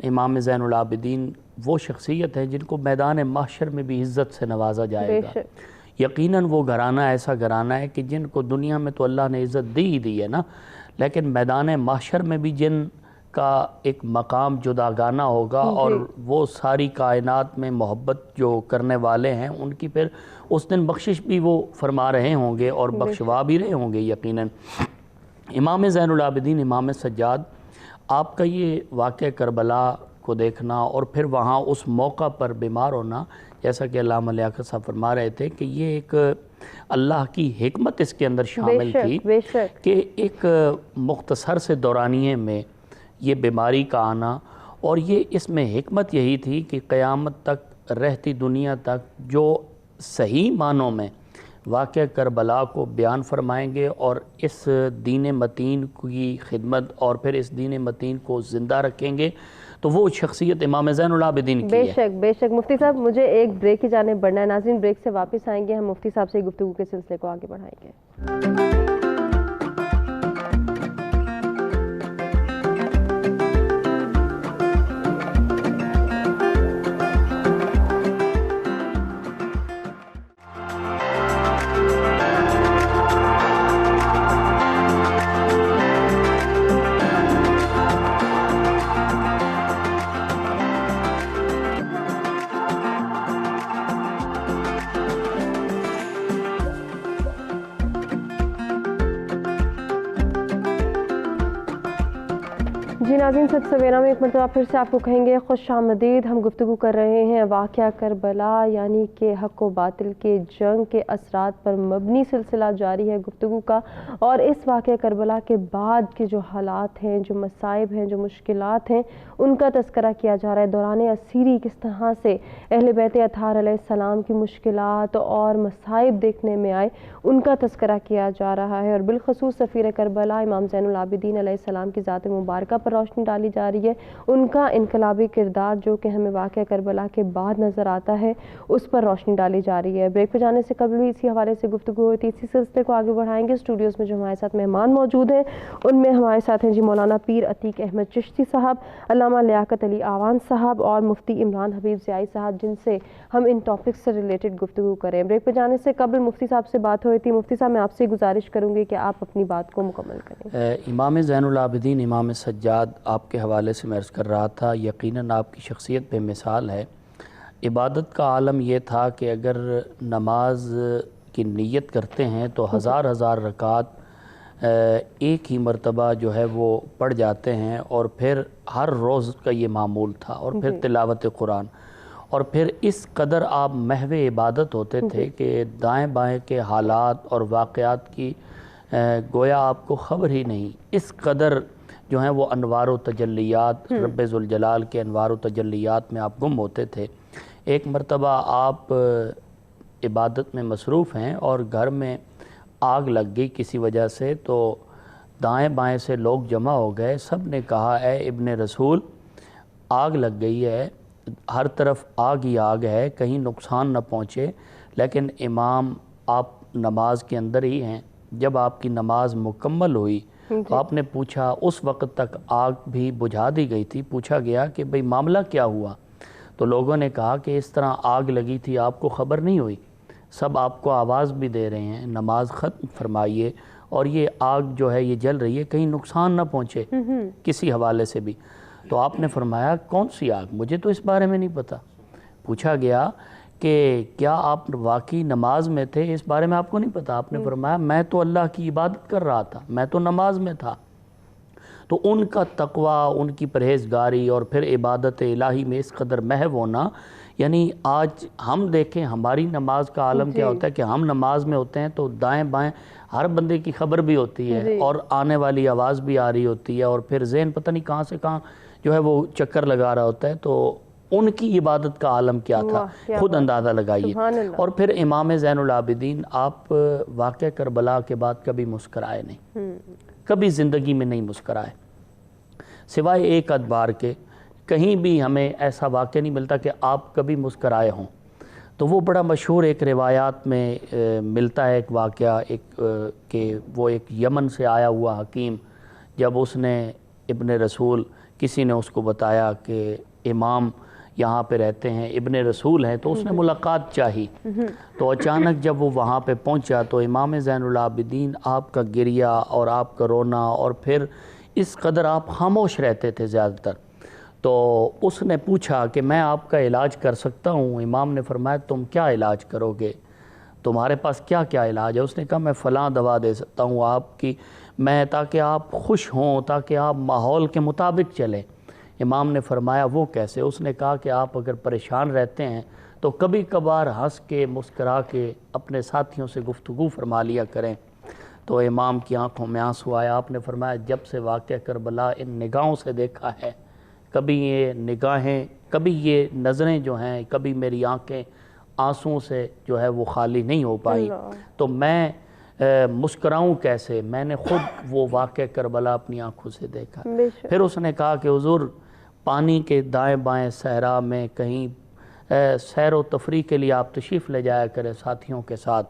امام زین العابدین وہ شخصیت ہے جن کو میدان محشر میں بھی عزت سے نوازا جائے گا۔ یقیناً وہ گھرانہ ایسا گھرانہ ہے کہ جن کو دنیا میں تو اللہ نے عزت دی ہی دی ہے نا، لیکن میدان محشر میں بھی جن کا ایک مقام جدا گانا ہوگا، اور وہ ساری کائنات میں محبت جو کرنے والے ہیں ان کی پھر اس دن بخشش بھی وہ فرما رہے ہوں گے اور بخشوا بھی رہے ہوں گے یقیناً۔ امام زین العابدین، امام سجاد، آپ کا یہ واقع کربلا کو دیکھنا اور پھر وہاں اس موقع پر بیمار ہونا، جیسا کہ علامہ لیاقت صاحب فرما رہے تھے کہ یہ ایک اللہ کی حکمت اس کے اندر شامل تھی کہ ایک مختصر سے دورانیے میں یہ بیماری کا آنا، اور یہ اس میں حکمت یہی تھی کہ قیامت تک رہتی دنیا تک جو صحیح معنوں میں واقع کربلا کو بیان فرمائیں گے اور اس دین متین کی خدمت اور پھر اس دین متین کو زندہ رکھیں گے، تو وہ شخصیت امام زین العابدین کی ہے۔ بے شک، بے شک۔ مفتی صاحب، مجھے ایک بریک کی جانب بڑھنا ہے، ناظرین بریک سے واپس آئیں گے، ہم مفتی صاحب سے گفتگو کے سلسلے کو آگے بڑھائیں گے۔ जी नाज़रीन, सच सवेरा में एक मरतबा फिर से आपको कहेंगे खुश आमदीद। हम गुफ्तगू कर रहे हैं वाक़या करबला यानी कि हक़ व बातिल के जंग के असरात पर मबनी सिलसिला जारी है गुफ्तगू का। और इस वाक़या करबला के बाद के जो हालात हैं, जो मसाइब हैं, जो मुश्किलात हैं, उनका तज़किरा किया जा रहा है। दौरान असीरी किस तरह से अहले बैत अतहार अलैहिस्सलाम की मुश्किलात और मसाइब देखने में आए, उनका तज़किरा किया जा रहा है। और बिलखसूस सफ़ीर करबला इमाम ज़ैनुल आबिदीन अलैहिस्सलाम की ज़ात मुबारका पर रोशनी डाली जा रही है। उनका इनकलाबी किरदार जो कि हमें वाक़या करबला के बाद नज़र आता है, उस पर रोशनी डाली जा रही है। ब्रेक पर जाने से कबल भी इसी हवाले से गुफ्तगू हुई थी। इसी सिलसिले को आगे बढ़ाएंगे। स्टूडियोज़ में जो हमारे साथ मेहमान मौजूद हैं, उनमें हमारे साथ हैं जी मौलाना पीर अतीक अहमद चिश्ती साहब, अल्लामा लियाकत अली आवान साहब और मुफ्ती इमरान हबीब ज़ियाई साहब, जिनसे हम इन टॉपिक्स से रिलेटेड गुफ्तगू करें। ब्रेक पर जाने से कबल मुफ्ती साहब से बात हुई थी। मुफ्ती साहब, मैं आपसे गुजारिश करूँगी कि आप अपनी बात को मुकम्मल करें। इमाम ज़ैनुल आबिदीन इमाम सज्जाद आपके हवाले से मैं अर्ज़ कर रहा था, यकीनन आपकी शख्सियत पे मिसाल है। इबादत का आलम ये था कि अगर नमाज की नीयत करते हैं तो हज़ार हज़ार रकात एक ही मर्तबा जो है वो पढ़ जाते हैं, और फिर हर रोज़ का ये मामूल था, और फिर तिलावत कुरान, और फिर इस कदर आप महव इबादत होते थे कि दाएं बाएं के हालात और वाक़यात की गोया आपको ख़बर ही नहीं। इस कदर जो हैं वो अनवार व तजल्लियात, रब्बे ज़ुल जलाल के अनवार व तजल्लियात में आप गुम होते थे। एक मर्तबा आप इबादत में मसरूफ़ हैं और घर में आग लग गई किसी वजह से, तो दाएं बाएं से लोग जमा हो गए। सब ने कहा, ए इब्ने रसूल, आग लग गई है, हर तरफ आग ही आग है, कहीं नुकसान न पहुँचे। लेकिन इमाम, आप नमाज के अंदर ही हैं। जब आपकी नमाज मुकम्मल हुई तो आपने पूछा, उस वक़्त तक आग भी बुझा दी गई थी, पूछा गया कि भाई मामला क्या हुआ? तो लोगों ने कहा कि इस तरह आग लगी थी, आपको ख़बर नहीं हुई। सब आपको आवाज़ भी दे रहे हैं, नमाज ख़त्म फरमाइए, और ये आग जो है ये जल रही है, कहीं नुकसान ना पहुँचे किसी हवाले से भी। तो आपने फरमाया, कौन सी आग? मुझे तो इस बारे में नहीं पता। पूछा गया कि क्या आप वाकई नमाज में थे, इस बारे में आपको नहीं पता? आपने फरमाया, मैं तो अल्लाह की इबादत कर रहा था, मैं तो नमाज में था। तो उनका तकवा, उनकी परहेज़गारी और फिर इबादत इलाही में इस कदर महव होना, यानी आज हम देखें हमारी नमाज का आलम क्या होता है कि हम नमाज में होते हैं तो दाएं बाएं हर बंदे की खबर भी होती है, और आने वाली आवाज़ भी आ रही होती है, और फिर ज़हन पता नहीं कहाँ से कहाँ जो है वो चक्कर लगा रहा होता है। तो उनकी इबादत का आलम क्या था, खुद अंदाज़ा लगाइए। और फिर इमाम ज़ैनुल आबिदीन, आप वाक़या करबला के बाद कभी मुस्कराए नहीं, कभी ज़िंदगी में नहीं मुस्कराए, सिवाय एक आध बार के। कहीं भी हमें ऐसा वाक़या नहीं मिलता कि आप कभी मुस्कराए हों। तो वो बड़ा मशहूर एक रिवायात में मिलता है एक वाक़या, कि वो एक यमन से आया हुआ हकीम, जब उसने इब्ने रसूल, किसी ने उसको बताया कि इमाम यहाँ पे रहते हैं, इब्ने रसूल हैं, तो उसने मुलाकात चाही। तो अचानक जब वो वहाँ पे पहुँचा तो इमाम ज़ैनुल आबिदीन, आपका गिरिया और आपका रोना, और फिर इस कदर आप खामोश रहते थे ज़्यादातर। तो उसने पूछा कि मैं आपका इलाज कर सकता हूँ? इमाम ने फरमाया, तुम क्या इलाज करोगे, तुम्हारे पास क्या क्या इलाज है? उसने कहा, मैं फ़लाँ दवा दे सकता हूँ आपकी, मैं, ताकि आप खुश हों, ताकि आप माहौल के मुताबिक चलें। इमाम ने फरमाया, वो कैसे? उसने कहा कि आप अगर परेशान रहते हैं तो कभी कभार हंस के, मुस्करा के अपने साथियों से गुफ्तगू फरमा लिया करें। तो इमाम की आंखों में आंसू आया। आपने फरमाया, जब से वाक़या करबला इन निगाहों से देखा है, कभी ये निगाहें, कभी ये नज़रें जो हैं, कभी मेरी आंखें आंसुओं से जो है वो खाली नहीं हो पाई, तो मैं मुस्कराऊँ कैसे? मैंने ख़ुद वो वाक़या करबला अपनी आंखों से देखा। फिर उसने कहा कि हुज़ूर, पानी के दाएं बाएं सहरा में कहीं सैर व तफरी के लिए आप तशरीफ़ ले जाया करें साथियों के साथ।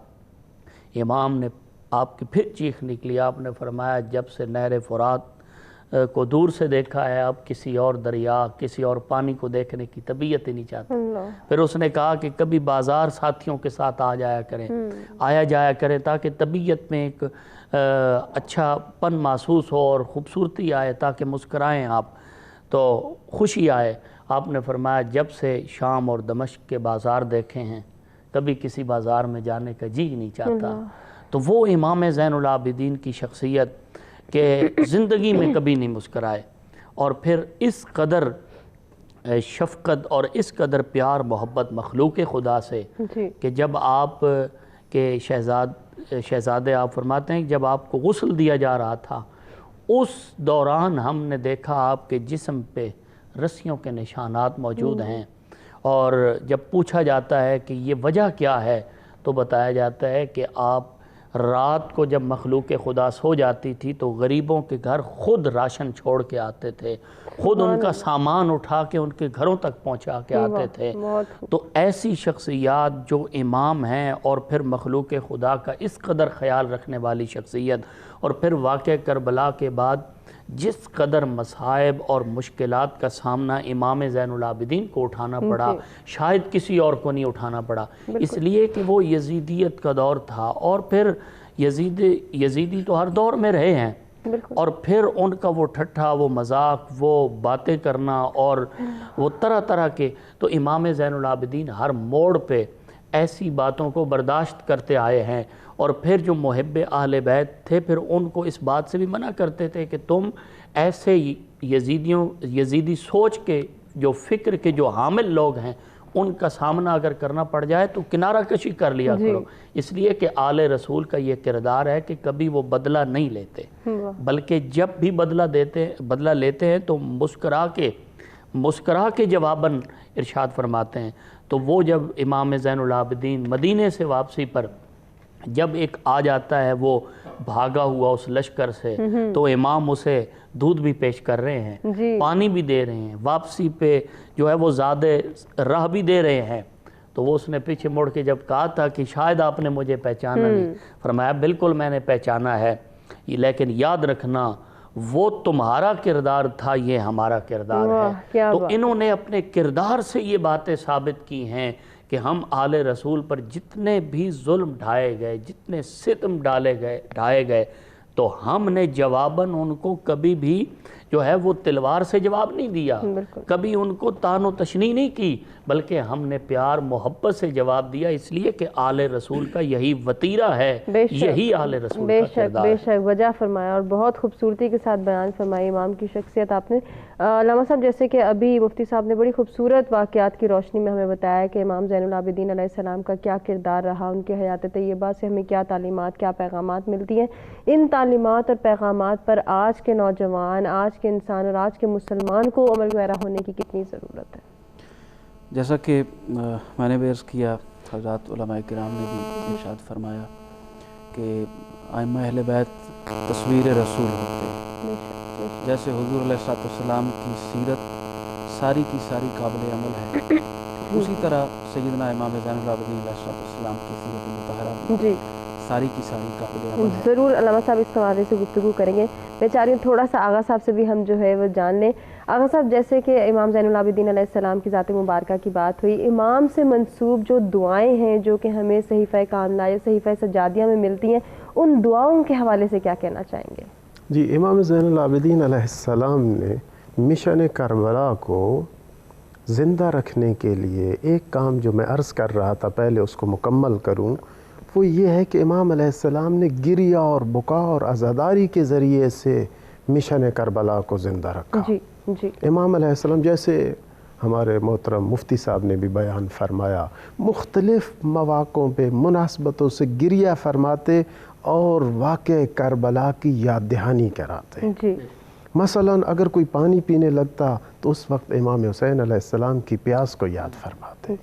इमाम ने, आपकी फिर चीख निकली। आपने फरमाया, जब से नहर फ़ुरात को दूर से देखा है, अब किसी और दरिया, किसी और पानी को देखने की तबीयत ही नहीं चाहती। फिर उसने कहा कि कभी बाज़ार साथियों के साथ आ जाया करें, आया जाया करें, ताकि तबीयत में एक अच्छा पन महसूस हो और ख़ूबसूरती आए, ताकि मुस्कराएँ आप, तो खुशी आए। आपने फरमाया, जब से शाम और दमिश्क के बाज़ार देखे हैं, कभी किसी बाज़ार में जाने का जी नहीं चाहता। तो वो इमाम ज़ैनुल आबिदीन की शख्सियत के ज़िंदगी में कभी नहीं मुस्कराए, اور پھر اس قدر شفقت اور اس قدر پیار محبت مخلوق خدا سے جی کہ جب آپ کے شہزادے آپ فرماتے ہیں کہ جب آپ کو غسل دیا جا رہا تھا اس دوران ہم نے دیکھا آپ کے جسم پہ رسیوں کے نشانات موجود ہیں، اور جب پوچھا جاتا ہے کہ یہ وجہ کیا ہے تو بتایا جاتا ہے کہ آپ رات کو جب مخلوق خدا سو جاتی تھی تو غریبوں کے گھر خود راشن چھوڑ کے آتے تھے، خود ان کا سامان اٹھا کے ان کے گھروں تک پہنچا کے آتے تھے۔ تو ایسی شخصیات جو امام ہیں اور پھر مخلوق خدا کا اس قدر خیال رکھنے والی شخصیت، اور پھر واقعہ کربلا کے بعد جس قدر مصائب اور مشکلات کا سامنا امام زین العابدین کو اٹھانا پڑا شاید کسی اور کو نہیں اٹھانا پڑا، اس لیے کہ وہ یزیدیت کا دور تھا، اور پھر یزیدی تو ہر دور میں رہے ہیں، اور پھر ان کا وہ ٹھٹھا، وہ مذاق، وہ باتیں کرنا اور وہ طرح طرح کے، تو امام زین العابدین ہر موڑ پہ ایسی باتوں کو برداشت کرتے آئے ہیں، اور پھر جو محب اہل بیت تھے پھر ان کو اس بات سے بھی منع کرتے تھے کہ تم ایسے یزیدی سوچ کے جو فکر کے جو حامل لوگ ہیں ان کا سامنا اگر کرنا پڑ جائے تو کنارہ کشی کر لیا کرو، اس لیے کہ آل رسول کا یہ کردار ہے کہ کبھی وہ بدلہ نہیں لیتے، بلکہ جب بھی بدلہ لیتے ہیں تو مسکرا کے جواباً ارشاد فرماتے ہیں۔ تو وہ جب امام زین العابدین مدینے سے واپسی پر جب ایک آ جاتا ہے وہ بھاگا ہوا اس لشکر سے، تو امام اسے دودھ بھی پیش کر رہے ہیں، پانی بھی دے رہے ہیں، واپسی پہ جو ہے وہ زیادہ راہ بھی دے رہے ہیں، تو وہ اس نے پیچھے مڑ کے جب کہا تھا کہ شاید آپ نے مجھے پہچانا نہیں، فرمایا بالکل میں نے پہچانا ہے، لیکن یاد رکھنا وہ تمہارا کردار تھا، یہ ہمارا کردار ہے۔ تو انہوں نے اپنے کردار سے یہ باتیں ثابت کی ہیں کہ ہم آل رسول پر جتنے بھی ظلم ڈھائے گئے، جتنے ستم ڈھائے گئے، تو ہم نے جواباً ان کو کبھی بھی جو ہے وہ تلوار سے جواب نہیں دیا، کبھی ان کو تان و تشنیع نہیں کی، بلکہ ہم نے پیار محبت سے جواب دیا، اس لیے کہ آل رسول کا یہی وطیرہ ہے، یہی آل رسول کا کردار ہے۔ بے شک وجہ فرمایا، اور بہت خوبصورتی کے ساتھ بیان فرمائی امام کی شخصیت آپ نے۔ علامہ صاحب جیسے کہ ابھی مفتی صاحب نے بڑی خوبصورت واقعات کی روشنی میں ہمیں بتایا کہ امام زین العابدین علیہ السلام کا کیا کردار رہا، ان کے حیات طیبہ سے ہمیں کیا تعلیمات، کیا پیغامات ملتی ہیں، ان تعلیمات اور پیغامات پر آج کے نوجوان، آج کے انسان اور آج کے مسلمان کو عمل پیرا ہونے کی کتنی ضرورت ہے؟ جیسا کہ میں نے بھی عرض کیا، حضرات علماء کرام نے بھی ارشاد فرمایا کہ ائمہ اہل بیت تصویر رسول ہوتے ہیں، جیسے حضور علیہ السلام کی سیرت ساری کی ساری قابل عمل ہے، اسی طرح سیدنا امام زین العابدین علیہ السلام کی سیرت مطہرہ ساری کی ساری قابل عمل ہے۔ ضرور علامہ صاحب اس حوالے سے گفتگو کریں گے۔ میں چاہ رہی ہوں تھوڑا سا آغا صاحب سے بھی ہم جو ہے وہ جان لیں۔ آغا صاحب جیسے کہ امام زین العابدین علیہ السلام کی ذات مبارکہ کی بات ہوئی، امام سے منسوب جو دعائیں ہیں جو کہ ہمیں صحیفہ کاملہ یا صحیفہ سجادیہ میں ملتی ہیں، ان دعاؤں کے حوالے سے کیا کہنا چاہیں گے؟ جی، امام زین العابدین علیہ السلام نے مشن کربلا کو زندہ رکھنے کے لیے ایک کام جو میں عرض کر رہا تھا، پہلے اس کو مکمل کروں، وہ یہ ہے کہ امام علیہ السلام نے گریہ اور بکا اور عزاداری کے ذریعے سے مشن کربلا کو زندہ رکھا۔ امام علیہ السلام جیسے ہمارے محترم مفتی صاحب نے بھی بیان فرمایا، مختلف مواقعوں پہ مناسبتوں سے گریہ فرماتے اور واقع کربلا کی یاد دہانی کراتے۔ مثلا اگر کوئی پانی پینے لگتا تو اس وقت امام حسین علیہ السلام کی پیاس کو یاد فرماتے،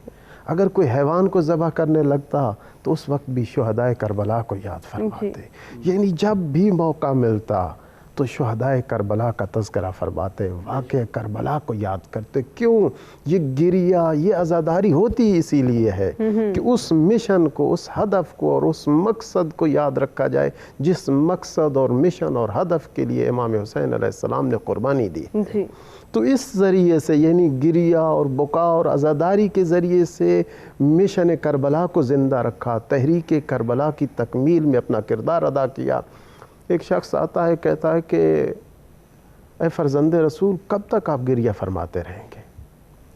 اگر کوئی حیوان کو ذبح کرنے لگتا تو اس وقت بھی شہدائے کربلا کو یاد فرماتے، یعنی جب بھی موقع ملتا تو شہدائے کربلا کا تذکرہ فرماتے، واقع کربلا کو یاد کرتے۔ کیوں؟ یہ گریہ، یہ عزاداری ہوتی اسی لیے ہے کہ اس مشن کو، اس ہدف کو اور اس مقصد کو یاد رکھا جائے جس مقصد اور مشن اور ہدف کے لیے امام حسین علیہ السلام نے قربانی دی۔ تو اس ذریعے سے یعنی گریہ اور بکا اور عزاداری کے ذریعے سے مشن کربلا کو زندہ رکھا، تحریک کربلا کی تکمیل میں اپنا کردار ادا کیا۔ ایک شخص آتا ہے، کہتا ہے کہ اے فرزند رسول، کب تک آپ گریہ فرماتے رہیں گے؟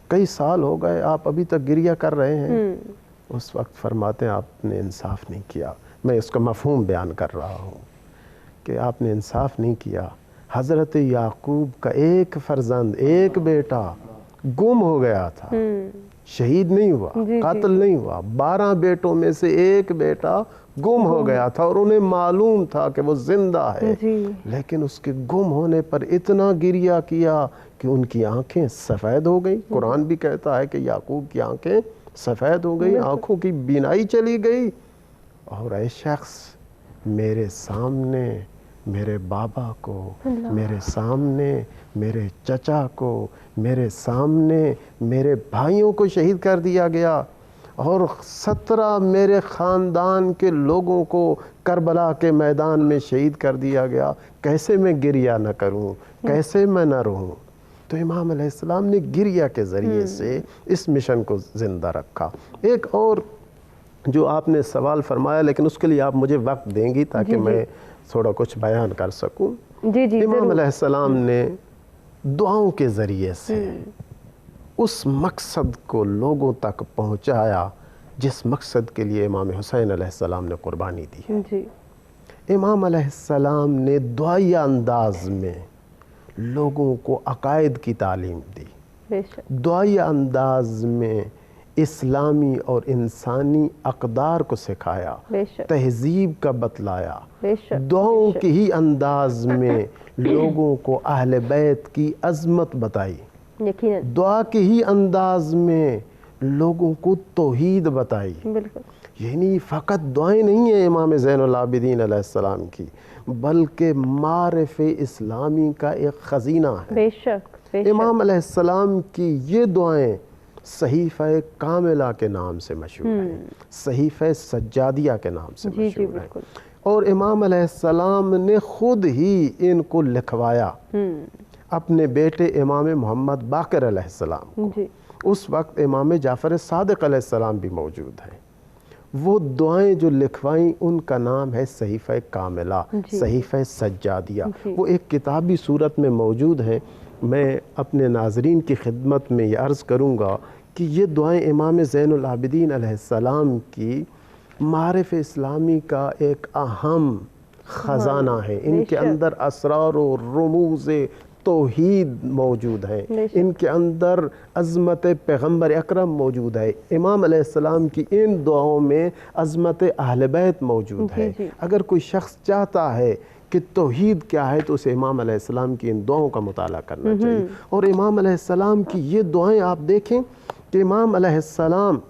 کئی سال ہو گئے، آپ ابھی تک گریہ کر رہے ہیں۔ اس وقت فرماتے ہیں آپ نے انصاف نہیں کیا۔ میں اس کا مفہوم بیان کر رہا ہوں کہ آپ نے انصاف نہیں کیا، حضرت याकूब का एक फर्जंद, एक बेटा गुम हो गया था, शहीद नहीं हुआ, कातिल नहीं हुआ, 12 बेटों में से एक बेटा गुम हो गया था और उन्हें मालूम था कि वो जिंदा है, लेकिन उसके गुम होने पर इतना गिरिया किया कि उनकी आंखें सफ़ेद हो गई। कुरान भी कहता है कि याकूब की आंखें सफ़ेद हो गई, आंखों की बीनाई चली गई। और ऐ शख्स मेरे सामने मेरे बाबा को, मेरे सामने मेरे चचा को, मेरे सामने मेरे भाइयों को शहीद कर दिया गया और 17 मेरे ख़ानदान के लोगों को करबला के मैदान में शहीद कर दिया गया। कैसे मैं गिरिया न करूं, कैसे मैं न रहूं। तो इमाम अलैहिस्सलाम ने गिरिया के ज़रिए से इस मिशन को ज़िंदा रखा। एक और जो आपने सवाल फरमाया, लेकिन उसके लिए आप मुझे वक्त देंगी ताकि मैं थोड़ा कुछ बयान कर सकूं। इमाम अलैहिस्सलाम ने दुआओं के ज़रिए से उस मकसद को लोगों तक पहुंचाया जिस मकसद के लिए इमाम हुसैन अलैहिस्सलाम ने कुर्बानी दी है। इमाम अलैहिस्सलाम ने दुआया अंदाज में लोगों को अकायद की तालीम दी, दुआया अंदाज में इस्लामी और इंसानी अक़दार को सिखाया, तहज़ीब का बतलाया, दुआओं के ही अंदाज में लोगों को अहले बैत की अज़मत बताई, दुआ के ही अंदाज में लोगों को तौहीद बताई। यानी फ़कत दुआएं नहीं है इमाम ज़ैनुल आबिदीन अलैहिस्सलाम की, बल्कि मारिफ़े इस्लामी का एक ख़ज़ीना है। बेशक इमाम अलैहिस्सलाम की ये दुआएं सहीफ़ा कामिला के नाम से मशहूर हैं, सहीफ़ा सज्जादिया के नाम से मशहूर हैं। और इमाम अलैहिस्सलाम ने ख़ुद ही इनको लिखवाया अपने बेटे इमाम मोहम्मद बाक़िर अलैहिस्सलाम को। उस वक्त इमाम जाफ़र सादिक़ अलैहिस्सलाम भी मौजूद हैं। वो दुआएं जो लिखवाईं उनका नाम है सहीफ़ा कामिला, सहीफ़ा सज्जादिया। वो एक किताबी सूरत में मौजूद हैं। मैं अपने नाज़रीन की खिदमत में ये अर्ज़ करूँगा कि ये दुआएं इमाम ज़ैनुल आबिदीन अलैहिस्सलाम की मारिफ़ इस्लामी का एक अहम ख़ज़ाना है। इनके अंदर असरार और रुमूज़ तौहीद मौजूद हैं, इनके अंदर अज़मत पैगम्बर अकरम मौजूद है। इमाम अलैहिस्सलाम की इन दुआओं में अज़मत अहले बैत मौजूद है। अगर कोई शख्स चाहता है कि तौहीद क्या है तो उसे इमाम अलैहिस्सलाम की इन दुआओं का मुताला करना चाहिए। और इमाम अलैहिस्सलाम की ये दुआएं आप देखें कि इमाम अलैहिस्सलाम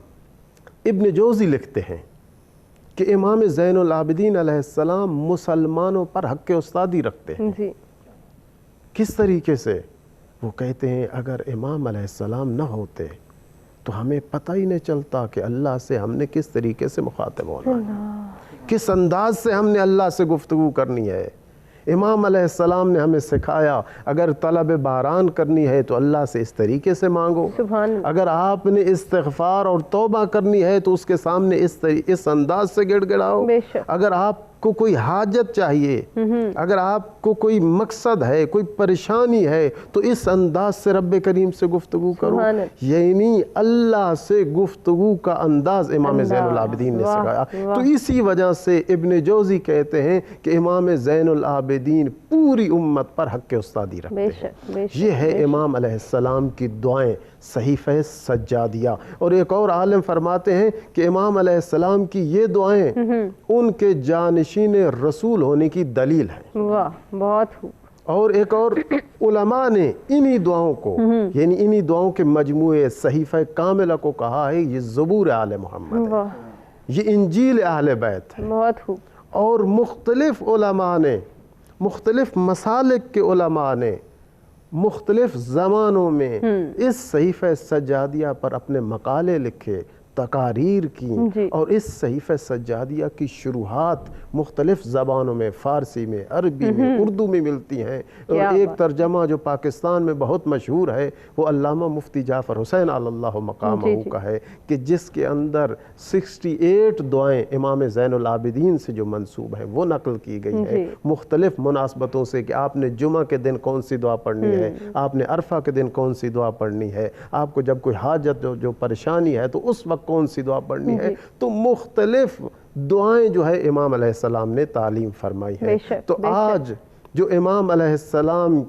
इब्न जोज़ी लिखते हैं कि इमाम ज़ैनुल आबिदीन अलैहिस्सलाम मुसलमानों पर हक़ उस्तादी रखते हैं। किस तरीके से? वो कहते हैं अगर इमाम अलैहिस्सलाम न होते तो हमें पता ही नहीं चलता कि अल्लाह से हमने किस तरीके से मुखातिब होना है, किस अंदाज से हमने अल्लाह से गुफ्तगू करनी है। इमाम अलैहिस्सलाम ने हमें सिखाया अगर तलब बारान करनी है तो अल्लाह से इस तरीके से मांगो, अगर आपने इस्तिग़फ़ार और तौबा करनी है तो उसके सामने इस अंदाज से गिड़गिड़ाओ, अगर आपको कोई हाजत चाहिए, अगर आपको कोई मकसद है, कोई परेशानी है तो इस अंदाज से रब्बे करीम से गुफ्तगू करो। यानी अल्लाह से गुफ्तगू का अंदाज इमाम ज़ैनुल आबिदीन ने सिखाया। तो इसी वजह से इब्न जोज़ी कहते हैं कि इमाम ज़ैनुल आबिदीन पूरी उम्मत पर हक़ उस्तादी रखते हैं। ये है इमाम अलैहिस्सलाम की दुआएं सहीफ़ा सज्जादिया। और एक और आलिम फरमाते हैं कि इमाम अलैहिस्सलाम की ये दुआएं उनके जानिशीन रसूल होने की दलील है। वाह, बहुत खूब। और एक और उलमा ने इन्हीं दुआओं को यानी इन्हीं दुआओं के मजमूए सहीफ़ा कामिला को कहा है ये ज़बूर आले मोहम्मद है, ये इंजील अहले बैत है। बहुत खूब। और मुख्तलिफ उलमा ने, मुख्तलिफ मसालिक के उलमा ने मुख्तलिफ ज़मानों में इस सहीफ़ा सज्जादिया पर अपने मकाले लिखे, तकारीर की। और इस सहीफ़ा सज्जादिया की शुरुआत मुख्तलिफ ज़बानों में, फ़ारसी में, अरबी में, उर्दू में मिलती हैं। और एक तर्जमा जो पाकिस्तान में बहुत मशहूर है वो अल्लामा मुफ्ती जाफ़र हुसैन अल्लाह मकामहू का है कि जिसके अंदर 68 दुआएं इमाम ज़ैनुल आबिदीन से जो मंसूब हैं वो नकल की गई है मुख्तलिफ मुनासबतों से कि आपने जुमा के दिन कौन सी दुआ पढ़नी है, आपने अरफा के दिन कौन सी दुआ पढ़नी है, आपको जब कोई हाजत जो परेशानी है तो उस वक्त कौन सी दुआ पढ़नी है। तो मुख्तलिफ दुआएं जो है इमाम अलैहिस्सलाम ने तालीम फरमाई है। तो आज जो इमाम अलैहिस्सलाम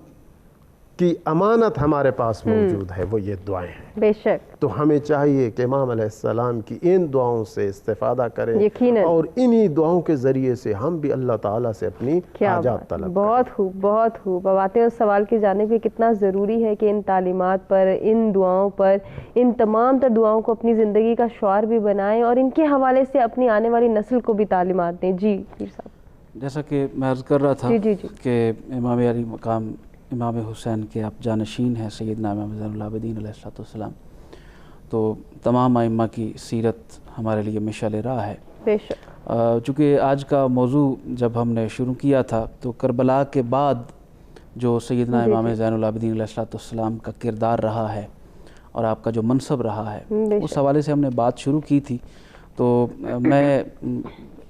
की अमानत हमारे पास मौजूद है वो ये दुआएं हैं। बेशक। तो हमें चाहिए कि इमाम अलैहिस्सलाम की इन दुआओं से इस्तिफादा करें यकीनन। और इन्हीं दुआओं के ज़रिए से हम भी अल्लाह ताला से अपनी हाजात तलब बहुत खूब, बहुत खूब। अब आते हैं उस सवाल की जानिब कि कितना ज़रूरी है कि इन तालीमात पर, इन दुआओं पर, इन तमाम तर दुआओं को अपनी ज़िंदगी का शुआर भी बनाएं और इनके हवाले से अपनी आने वाली नस्ल को भी तालीमात दें। जी पीर साहब। जैसा कि मैं अर्ज़ कर रहा था जी जी जी। कि इमाम अली मकाम इमाम हुसैन के आप जानशीन हैं सैयदना इमाम ज़ैनुल आबिदीन अलैहिस्सलाम, तो तमाम आइम्मा की सीरत हमारे लिए मिशाल राह है। बेशक। चूँकि आज का मौजू जब हमने शुरू किया था तो करबला के बाद जो सैयदना इमाम ज़ैनुल आबिदीन अलैहिस्सलाम का किरदार रहा है और आपका जो मनसब रहा है, उस हवाले से हमने बात शुरू की थी। तो मैं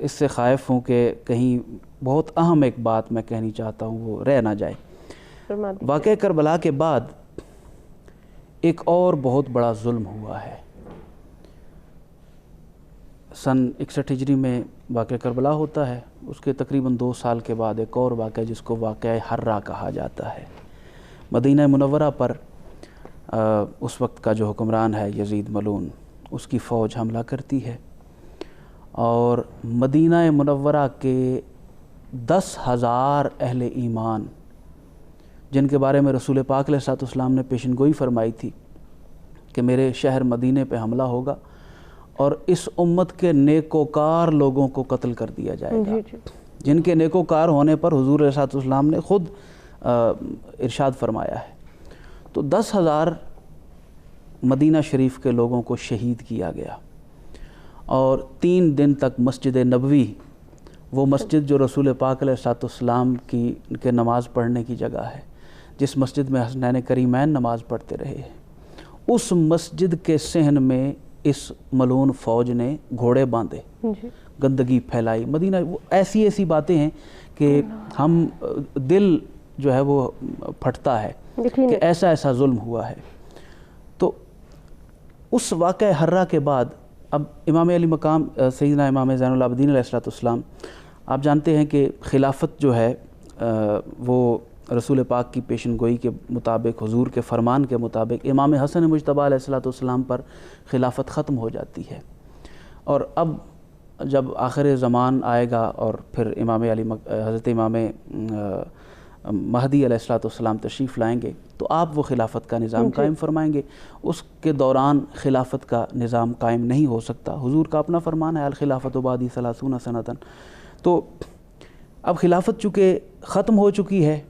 इससे ख़ाइफ़ हूँ कि कहीं बहुत अहम एक बात मैं कहनी चाहता हूँ वो रह ना जाए। वाक़या करबला के बाद एक और बहुत बड़ा जुल्म हुआ है। सन 61 हिजरी में वाक़या करबला होता है, उसके तकरीबन 2 साल के बाद एक और वाक़या जिसको वाक़या हर्रा कहा जाता है। मदीना मुनव्वरा पर उस वक्त का जो हुक्मरान है यजीद मलून, उसकी फ़ौज हमला करती है और मदीना मुनव्वरा के 10,000 अहले ईमान, जिनके बारे में रसूल पाक अलैहिस्सलाम ने पेशनगोई फरमाई थी कि मेरे शहर मदीने पे हमला होगा और इस उम्मत के नेकोकार लोगों को कत्ल कर दिया जाएगा, जिनके नेकोकार होने पर हुजूर अलैहिस्सलाम ने ख़ुद इरशाद फरमाया है। तो 10,000 मदीना शरीफ के लोगों को शहीद किया गया और 3 दिन तक मस्जिद नबवी, वो मस्जिद जो रसूल पाक अलैहिस्सलाम की नमाज़ पढ़ने की जगह है, जिस मस्जिद में हसनैन करीमैन नमाज़ पढ़ते रहे, उस मस्जिद के सहन में इस मलून फ़ौज ने घोड़े बांधे, गंदगी फैलाई। मदीना वो ऐसी बातें हैं कि हम दिल जो है वो फटता है कि ऐसा जुल्म हुआ है। तो उस वाक़या हर्रा के बाद अब इमाम अली मकाम सैयदना इमाम ज़ैनुल आबिदीन अलैहिस्सलाम, आप जानते हैं कि खिलाफत जो है वो रसूल पाक की पेशनगोई के मुताबिक, हुजूर के फरमान के मुताबिक इमाम हसन मुज्तबा अलैहिस्सलाम पर खिलाफत ख़त्म हो जाती है। और अब जब आखिर ज़मान आएगा और फिर इमाम अली हज़रत इमाम महदी अलैहिस्सलाम तशरीफ़ लाएंगे तो आप वो खिलाफत का निज़ाम कायम फरमाएंगे। उसके दौरान खिलाफत का निज़ाम कायम नहीं हो सकता। हुजूर का अपना फरमान है अल खिलाफत बादी सलासूना सनतन। तो अब खिलाफत चूँकि ख़त्म हो चुकी है,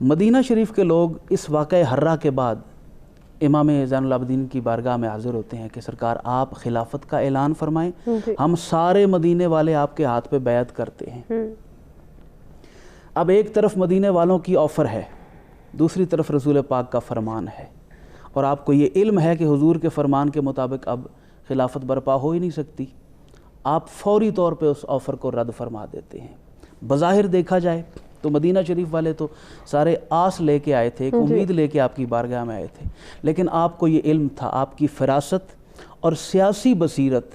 मदीना शरीफ के लोग इस वाक़या हर्रा के बाद इमाम ज़ैनुल आबिदीन की बारगाह में हाज़िर होते हैं कि सरकार आप खिलाफत का ऐलान फरमाएं, हम सारे मदीने वाले आपके हाथ पे बैत करते हैं। अब एक तरफ मदीने वालों की ऑफ़र है, दूसरी तरफ रसूल पाक का फरमान है और आपको ये इल्म है कि हुजूर के फरमान के मुताबिक अब खिलाफत बर्पा हो ही नहीं सकती। आप फौरी तौर पे उस ऑफ़र को रद्द फरमा देते हैं। बज़ाहिर देखा जाए तो मदीना शरीफ वाले तो सारे आस लेके आए थे, एक उम्मीद लेके आपकी बारगाह में आए थे, लेकिन आपको ये इल्म था, आपकी फ़रासत और सियासी बसीरत,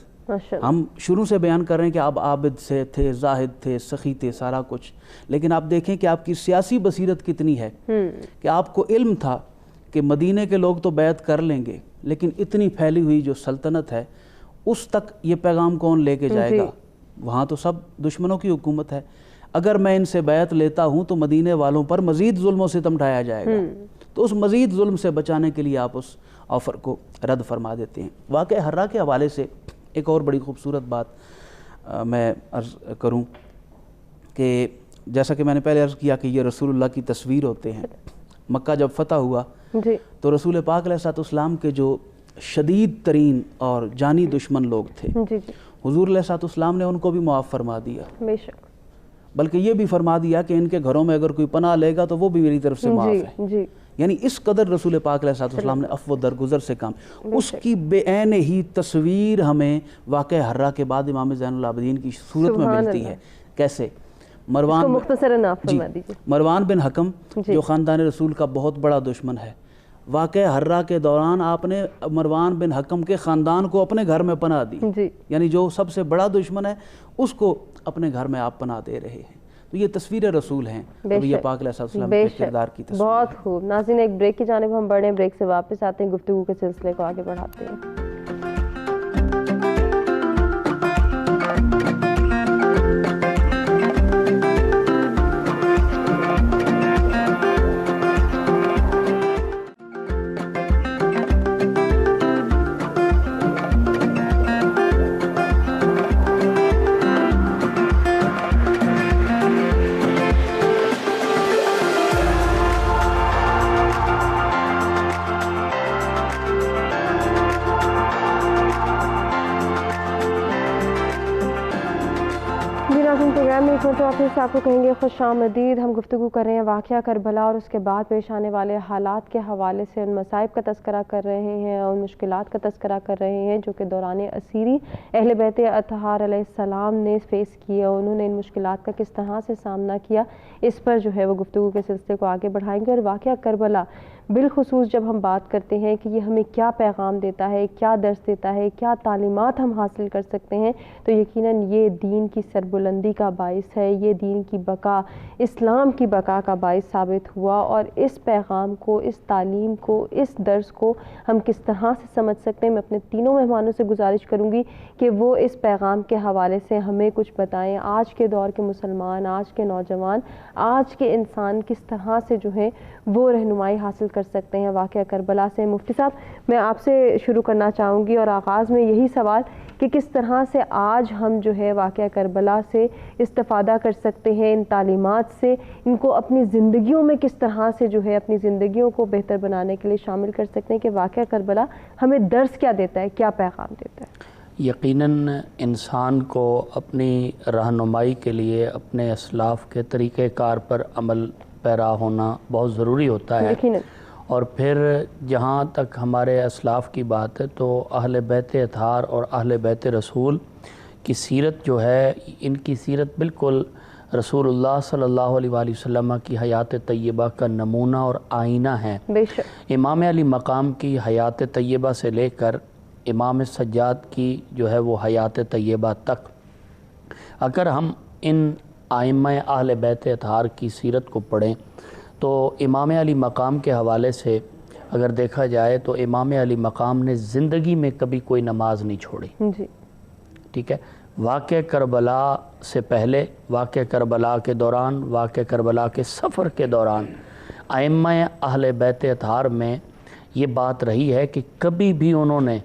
हम शुरू से बयान कर रहे हैं कि आप आबिद से थे, जाहिद थे, सखी थे, सारा कुछ, लेकिन आप देखें कि आपकी सियासी बसीरत कितनी है कि आपको इल्म था कि मदीने के लोग तो बैत कर लेंगे, लेकिन इतनी फैली हुई जो सल्तनत है उस तक ये पैगाम कौन लेके जाएगा? वहाँ तो सब दुश्मनों की हुकूमत है। अगर मैं इनसे बैत लेता हूँ तो मदीने वालों पर मज़ीद जुल्म व सितम ढाया जाएगा, तो उस मज़ीद जुल्म से बचाने के लिए आप उस ऑफ़र को रद्द फरमा देते हैं। वाक़या हर्रा के हवाले से एक और बड़ी खूबसूरत बात मैं अर्ज़ करूँ कि जैसा कि मैंने पहले अर्ज़ किया कि ये रसूलुल्लाह की तस्वीर होते हैं। मक्का जब फ़तह हुआ तो रसूल पाक अलैहिस्सलाम के जो शदीद तरीन और जानी दुश्मन लोग थे, हुजूर अलैहिस्सलाम ने उनको भी मुआफ़ फरमा दिया, बल्कि ये भी फरमा दिया कि इनके घरों में अगर कोई पनाह लेगा तो वो भी मेरी तरफ से माफ़ है। यानी इस कदर रसूल पाक अलैहिस्सलाम ने अफ़्व दरगुज़र से काम, उसकी बेऐन ही तस्वीर हमें वाक़या हर्रा के बाद इमाम ज़ैनुल आबिदीन की सूरत में मिलती है। कैसे? मरवान बिन हकम जो ख़ानदान रसूल का बहुत बड़ा दुश्मन है, वाक़या हर्रा के दौरान आपने मरवान बिन हकम के ख़ानदान को अपने घर में पनाह दी, यानी जो सबसे बड़ा दुश्मन है उसको अपने घर में आप पनाह दे रहे हैं। तो تو یہ تصویر رسول ہیں بے نبی شک، پاک علیہ السلام بے کے شک، کردار کی تصویر. بہت خوب. ناظرین ایک بریک کی جانب ہم بڑھیں، بریک سے واپس آتے ہیں، گفتگو کے سلسلے کو آگے بڑھاتے ہیں. پروگرام میں ایک مرتبہ پھر سے آپ کو کہیں گے خوش آمدید. ہم گفتگو کر رہے ہیں واقعہ کربلا اور اس کے بعد پیش آنے والے حالات کے حوالے سے. ان مصائب کا تذکرہ کر رہے ہیں اور مشکلات کا تذکرہ کر رہے ہیں جو کہ دوران اسیری اہل بیت اطہار علیہ السلام نے فیس کیے. انہوں نے ان مشکلات کا کس طرح سے سامنا کیا، اس پر جو ہے وہ گفتگو کے سلسلے کو آگے بڑھائیں گے. اور واقعہ کربلا بالخصوص جب ہم بات کرتے ہیں کہ یہ ہمیں کیا پیغام دیتا ہے، کیا درس دیتا ہے، کیا تعلیمات ہم حاصل کر سکتے ہیں، تو یقیناً یہ دین کی سربلندی کا باعث ہے، یہ دین کی بقا، اسلام کی بقا کا باعث ثابت ہوا. اور اس پیغام کو، اس تعلیم کو، اس درس کو ہم کس طرح سے سمجھ سکتے ہیں، میں اپنے تینوں مہمانوں سے گزارش کروں گی کہ وہ اس پیغام کے حوالے سے ہمیں کچھ بتائیں. آج کے دور کے مسلمان، آج کے نوجوان، آج کے انسان کس طرح سے جو ہے وہ رہنمائی حاصل کر سکتے ہیں واقعہ کربلا سے. مفتی صاحب میں آپ سے شروع کرنا چاہوں گی اور آغاز میں یہی سوال کہ کس طرح سے آج ہم جو ہے واقعہ کربلا سے استفادہ کر سکتے ہیں، ان تعلیمات سے ان کو اپنی زندگیوں میں کس طرح سے جو ہے اپنی زندگیوں کو بہتر بنانے کے لیے شامل کر سکتے ہیں کہ واقعہ کربلا ہمیں درس کیا دیتا ہے، کیا پیغام دیتا ہے. یقیناً انسان کو اپنی رہنمائی کے لیے اپنے اسلاف کے طریقہ کار پر عمل پیرا ہونا بہت ضروری ہوتا ہے. یقیناً. اور پھر جہاں تک ہمارے اسلاف کی بات ہے تو اہل بیت اطہار اور اہل بیت رسول کی سیرت جو ہے، ان کی سیرت بالکل رسول اللہ صلی اللہ علیہ وآلہ وسلم کی حیات طیبہ کا نمونہ اور آئینہ ہے. بے شک. امام علی مقام کی حیات طیبہ سے لے کر امام سجاد کی جو ہے وہ حیات طیبہ تک اگر ہم ان ائمہ اہل بیت اطہار کی سیرت کو پڑھیں تو امام علی مقام کے حوالے سے اگر دیکھا جائے تو امام علی مقام نے زندگی میں کبھی کوئی نماز نہیں چھوڑی. جی. ٹھیک ہے. واقعہ کربلا سے پہلے، واقعہ کربلا کے دوران، واقعہ کربلا کے سفر کے دوران ائمہ اہل بیت اطہار میں یہ بات رہی ہے کہ کبھی بھی انہوں نے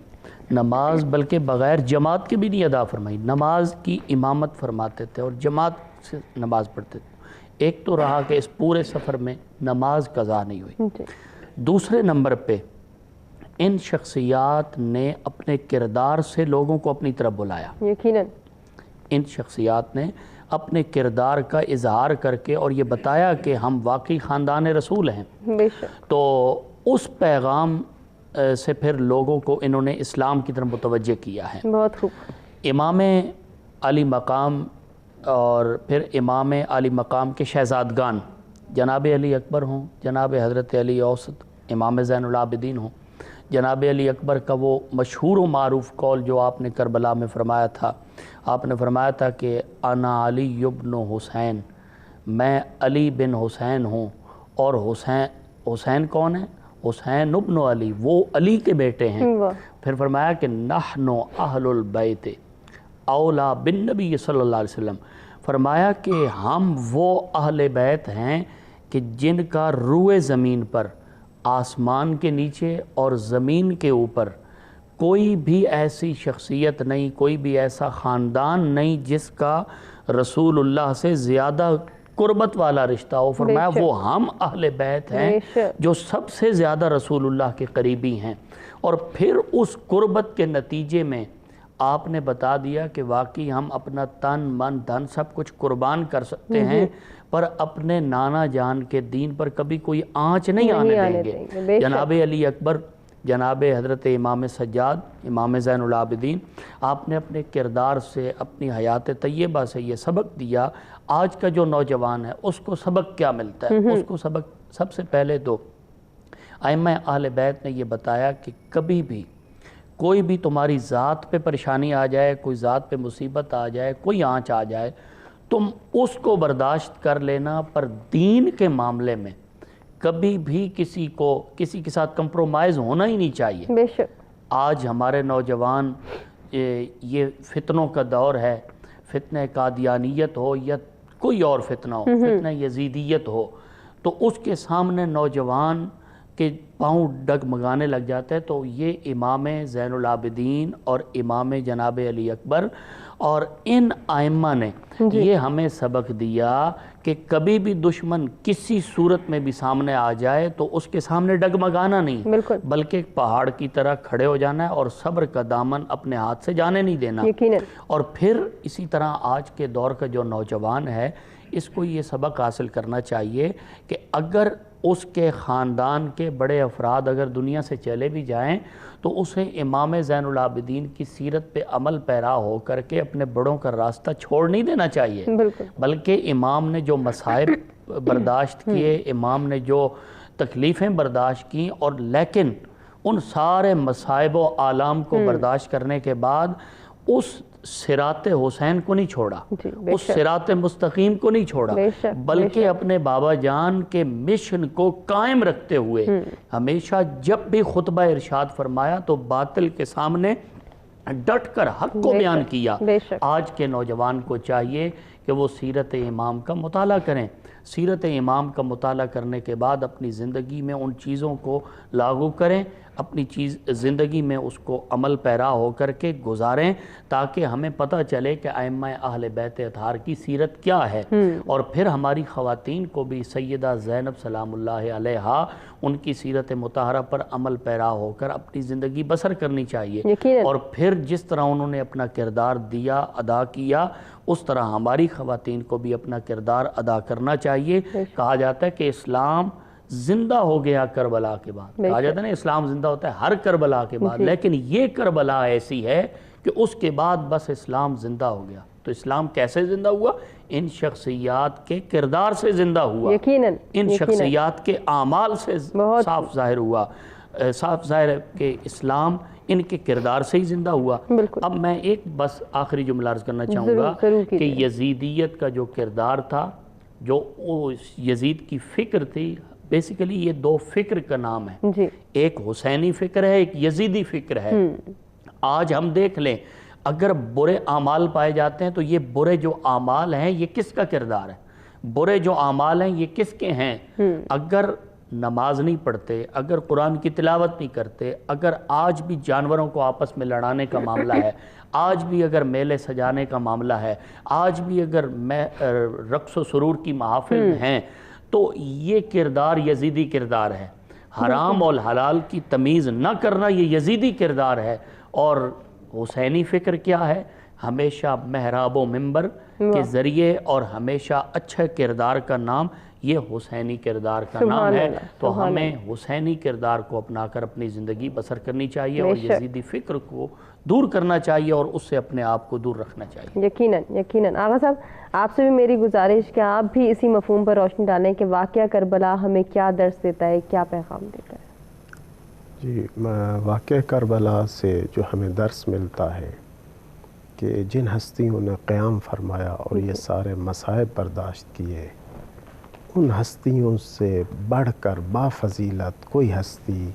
نماز بلکہ بغیر جماعت کے بھی نہیں ادا فرمائی. نماز کی امامت فرماتے تھے اور جماعت سے نماز پڑھتے تھے. ایک تو رہا کہ اس پورے سفر میں نماز قضا نہیں ہوئی. جی. دوسرے نمبر پہ ان شخصیات نے اپنے کردار سے لوگوں کو اپنی طرف بلایا. یقیناً. ان شخصیات نے اپنے کردار کا اظہار کر کے اور یہ بتایا کہ ہم واقعی خاندان رسول ہیں. بے شک. تو اس پیغام سے پھر لوگوں کو انہوں نے اسلام کی طرف متوجہ کیا ہے. بہت خوب. امام علی مقام اور پھر امام علی مقام کے شہزادگان جناب علی اکبر ہوں، جناب حضرت علی اوسط، امام زین العابدین ہوں. جناب علی اکبر کا وہ مشہور و معروف قول جو آپ نے کربلا میں فرمایا تھا، آپ نے فرمایا تھا کہ انا علی ابن حسین، میں علی بن حسین ہوں. اور حسین کون ہے؟ حسین ابن علی، وہ علی کے بیٹے ہیں. پھر فرمایا کہ نحن اہل البیت اولا بالنبی صلی اللہ علیہ وسلم، فرمایا کہ ہم وہ اہل بیت ہیں کہ جن کا روئے زمین پر، آسمان کے نیچے اور زمین کے اوپر کوئی بھی ایسی شخصیت نہیں، کوئی بھی ایسا خاندان نہیں جس کا رسول اللہ سے زیادہ قربت والا رشتہ ہو. فرمایا وہ ہم اہل بیت ہیں جو سب سے زیادہ رسول اللہ کے قریبی ہیں. اور پھر اس قربت کے نتیجے میں آپ نے بتا دیا کہ واقعی ہم اپنا تن من دھن سب کچھ قربان کر سکتے ہیں پر اپنے نانا جان کے دین پر کبھی کوئی آنچ نہیں آنے دیں گے. جناب علی اکبر، جناب حضرت امام سجاد، امام زین العابدین، آپ نے اپنے کردار سے، اپنی حیات طیبہ سے یہ سبق دیا. آج کا جو نوجوان ہے اس کو سبق کیا ملتا ہے؟ اس کو سبق سب سے پہلے تو ائمہ اہل بیت نے یہ بتایا کہ کبھی بھی کوئی بھی تمہاری ذات پہ پریشانی آ جائے، کوئی ذات پہ مصیبت آ جائے، کوئی آنچ آ جائے، तुम उसको बर्दाश्त कर लेना, पर दीन के मामले में कभी भी किसी के साथ कंप्रोमाइज़ होना ही नहीं चाहिए। बेशक। आज हमारे नौजवान, ये फितनों का दौर है, फितने कादियानियत हो या कोई और फितना हो, फितने यजीदियत हो, तो उसके सामने नौजवान के पाँव डगमगाने लग जाते हैं। तो ये इमाम ज़ैनुल आबिदीन और इमाम जनाब अली अकबर और इन आइम्मा ने ये हमें सबक दिया कि कभी भी दुश्मन किसी सूरत में भी सामने आ जाए तो उसके सामने डगमगाना नहीं, बल्कि एक पहाड़ की तरह खड़े हो जाना है और सब्र का दामन अपने हाथ से जाने नहीं देना। और फिर इसी तरह आज के दौर का जो नौजवान है, इसको ये सबक हासिल करना चाहिए कि अगर उसके ख़ानदान के बड़े अफराद अगर दुनिया से चले भी जाएं तो उसे इमाम ज़ैनुल आबिदीन की सीरत पे अमल पैरा हो करके अपने बड़ों का रास्ता छोड़ नहीं देना चाहिए, बल्कि इमाम ने जो मसाइब बर्दाश्त किए, इमाम ने जो तकलीफ़ें बर्दाश्त की, और लेकिन उन सारे मसाइब व आलाम को बर्दाश्त करने के बाद उस सिरात हुसैन को नहीं छोड़ा, उस सिरात मुस्तकीम को नहीं छोड़ा, बल्कि अपने बाबा जान के मिशन को कायम रखते हुए हमेशा जब भी खुतबा इरशाद फरमाया तो बातिल के सामने डट कर हक को बयान किया। आज के नौजवान को चाहिए कि वो सीरत इमाम का मुताला करें। सीरत इमाम का मुताला करने के बाद अपनी ज़िंदगी में उन चीज़ों को लागू करें, अपनी ज़िंदगी में उसको अमल पैरा हो करके गुजारें, ताकि हमें पता चले कि आइम्मा अहले बैत अतहार की सीरत क्या है। और फिर हमारी ख़वातीन को भी सैयदा ज़ैनब सलामुल्लाह अलैहा उनकी सीरत मुताहरा पर अमल पैरा होकर अपनी ज़िंदगी बसर करनी चाहिए। और फिर जिस तरह उन्होंने अपना किरदार दिया, अदा किया, उस तरह हमारी ख़वातीन को भी अपना किरदार अदा करना चाहिए। कहा जाता है कि इस्लाम जिंदा हो गया करबला के बाद, कहा जाता है ना इस्लाम जिंदा होता है हर करबला के बाद, लेकिन ये करबला ऐसी है कि उसके बाद बस इस्लाम जिंदा हो गया। तो इस्लाम कैसे जिंदा हुआ? इन शख्सियात के किरदार से जिंदा हुआ, इन शख्सियात के आमाल से साफ जाहिर हुआ, साफ जाहिर है कि इस्लाम इनके किरदार से ही जिंदा हुआ। अब मैं एक बस आखिरी जुमला अर्ज करना चाहूँगा कि यजीदियत का जो किरदार था, जो यजीद की फ़िक्र थी, बेसिकली ये दो फ़िक्र का नाम है, एक हुसैनी फ़िक्र है, एक यजीदी फ़िक्र है। आज हम देख लें, अगर बुरे आमाल पाए जाते हैं तो ये बुरे जो आमाल हैं ये किसका किरदार है? बुरे जो आमाल हैं ये किसके हैं? अगर नमाज नहीं पढ़ते, अगर कुरान की तिलावत नहीं करते, अगर आज भी जानवरों को आपस में लड़ाने का मामला है, आज भी अगर मेले सजाने का मामला है, आज भी अगर रक्स व सुरूर की महफिल हैं, तो ये किरदार यजीदी किरदार है। हराम और हलाल की तमीज़ न करना ये यजीदी किरदार है। और हुसैनी फ़िक्र क्या है? हमेशा महराब व मिंबर के ज़रिए और हमेशा अच्छे किरदार का नाम ये हुसैनी किरदार का नाम है। तो हमें हुसैनी किरदार को अपनाकर अपनी ज़िंदगी बसर करनी चाहिए और यजीदी फ़िक्र को दूर करना चाहिए और उससे अपने आप को दूर रखना चाहिए। यकीनन यकीनन। आगा साहब, आपसे भी मेरी गुजारिश कि आप भी इसी मफहूम पर रोशनी डालें कि वाक़या करबला हमें क्या दर्स देता है, क्या पैगाम देता है। जी, वाक़या करबला से जो हमें दर्स मिलता है कि जिन हस्तियों ने क़याम फरमाया और ये सारे मसाइब बर्दाश्त किए, उन हस्तियों से बढ़कर बाफजीलत कोई हस्ती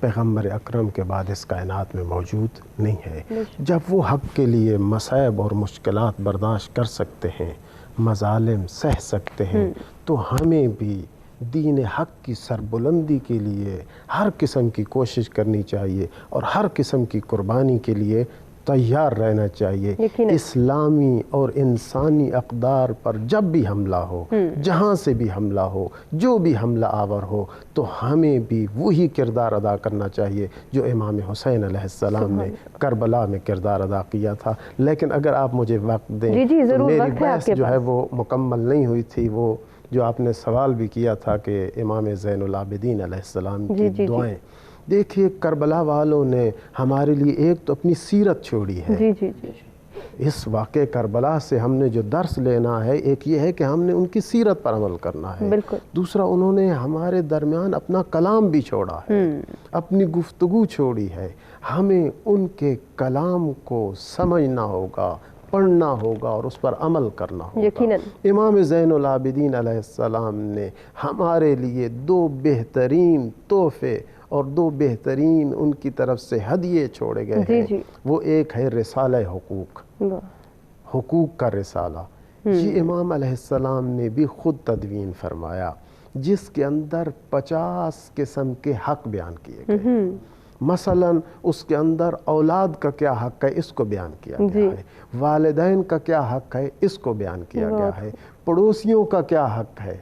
पैगम्बर अकरम के बाद इस कायनात में मौजूद नहीं है। जब वो हक़ के लिए मसाइब और मुश्किलात बर्दाश्त कर सकते हैं, मज़ालिम सह सकते हैं, तो हमें भी दीन हक़ की सरबुलंदी के लिए हर किस्म की कोशिश करनी चाहिए और हर किस्म की कुर्बानी के लिए तैयार रहना चाहिए। इस्लामी और इंसानी अक़दार पर जब भी हमला हो, जहाँ से भी हमला हो, जो भी हमला आवर हो, तो हमें भी वही किरदार अदा करना चाहिए जो इमाम हुसैन अलैहिस्सलाम ने करबला में किरदार अदा किया था। लेकिन अगर आप मुझे वक्त दें तो मेरी बहस जो है वो मुकम्मल नहीं हुई थी। वो जो आपने सवाल भी किया था कि इमाम ज़ैनुल आबिदीन अलैहिस्सलाम की दुआएं, देखिए करबला वालों ने हमारे लिए एक तो अपनी सीरत छोड़ी है। इस वाक़े करबला से हमने जो दर्स लेना है, एक ये है कि हमने उनकी सीरत पर अमल करना है। दूसरा, उन्होंने हमारे दरमियान अपना कलाम भी छोड़ा है, अपनी गुफ्तगू छोड़ी है। हमें उनके कलाम को समझना होगा, پڑھنا ہوگا اور اس پر عمل کرنا ہوگا۔ یقیناً امام زین العابدین علیہ السلام نے ہمارے لیے 2 بہترین تحفے اور 2 بہترین ان کی طرف سے ہدیے چھوڑے گئے ہیں۔ وہ ایک ہے رسالہ حقوق، حقوق کا رسالہ۔ یہ امام علیہ السلام نے بھی خود تدوین فرمایا، جس کے اندر 50 قسم کے حق بیان کیے گئے۔ مثلا اس کے اندر اولاد کا کیا حق ہے اس کو بیان کیا گیا ہے، والدین کا کیا حق ہے اس کو بیان کیا گیا ہے، پڑوسیوں کا کیا حق ہے،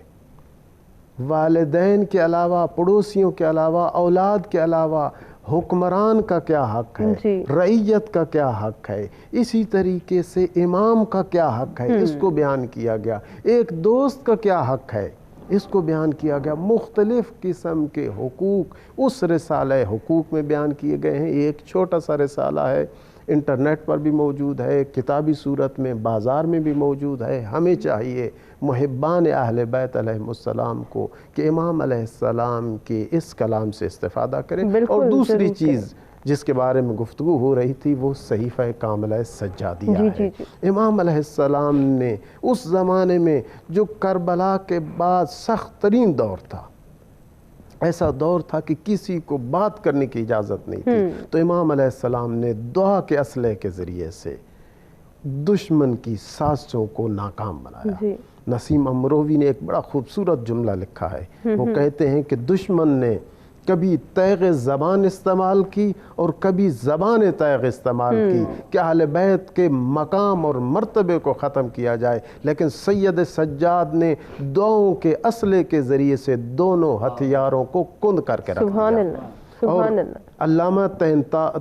والدین کے علاوہ، پڑوسیوں کے علاوہ، اولاد کے علاوہ حکمران کا کیا حق ہے، رعیت کا کیا حق ہے، اسی طریقے سے امام کا کیا حق ہے اس کو بیان کیا گیا، ایک دوست کا کیا حق ہے اس کو بیان کیا گیا۔ مختلف قسم کے حقوق اس رسالہ حقوق میں بیان کیے گئے ہیں۔ ایک چھوٹا سا رسالہ ہے، انٹرنیٹ پر بھی موجود ہے، کتابی صورت میں بازار میں بھی موجود ہے۔ ہمیں چاہیے محبان اہل بیت علیہ السلام کو کہ امام علیہ السلام کے اس کلام سے استفادہ کریں۔ اور دوسری چیز جس کے بارے میں گفتگو ہو رہی تھی وہ صحیفہ کاملہ سجادیہ ہے۔ امام علیہ السلام نے اس زمانے میں جو کربلا کے بعد سخت ترین دور تھا، ایسا دور تھا کہ کسی کو بات کرنے کی اجازت نہیں تھی، تو امام علیہ السلام نے دعا کے اسلحے کے ذریعے سے دشمن کی سازشوں کو ناکام بنایا۔ نسیم امروی نے ایک بڑا خوبصورت جملہ لکھا ہے، وہ کہتے ہیں کہ دشمن نے کبھی تیغ زبان استعمال کی اور کبھی زبان تیغ استعمال کی کہ اہل بیت کے مقام اور مرتبے کو ختم کیا جائے، لیکن سید سجاد نے دعاؤں کے اسلحے کے ذریعے سے دونوں ہتھیاروں کو کند کر کے رکھ دیا۔ اور علامہ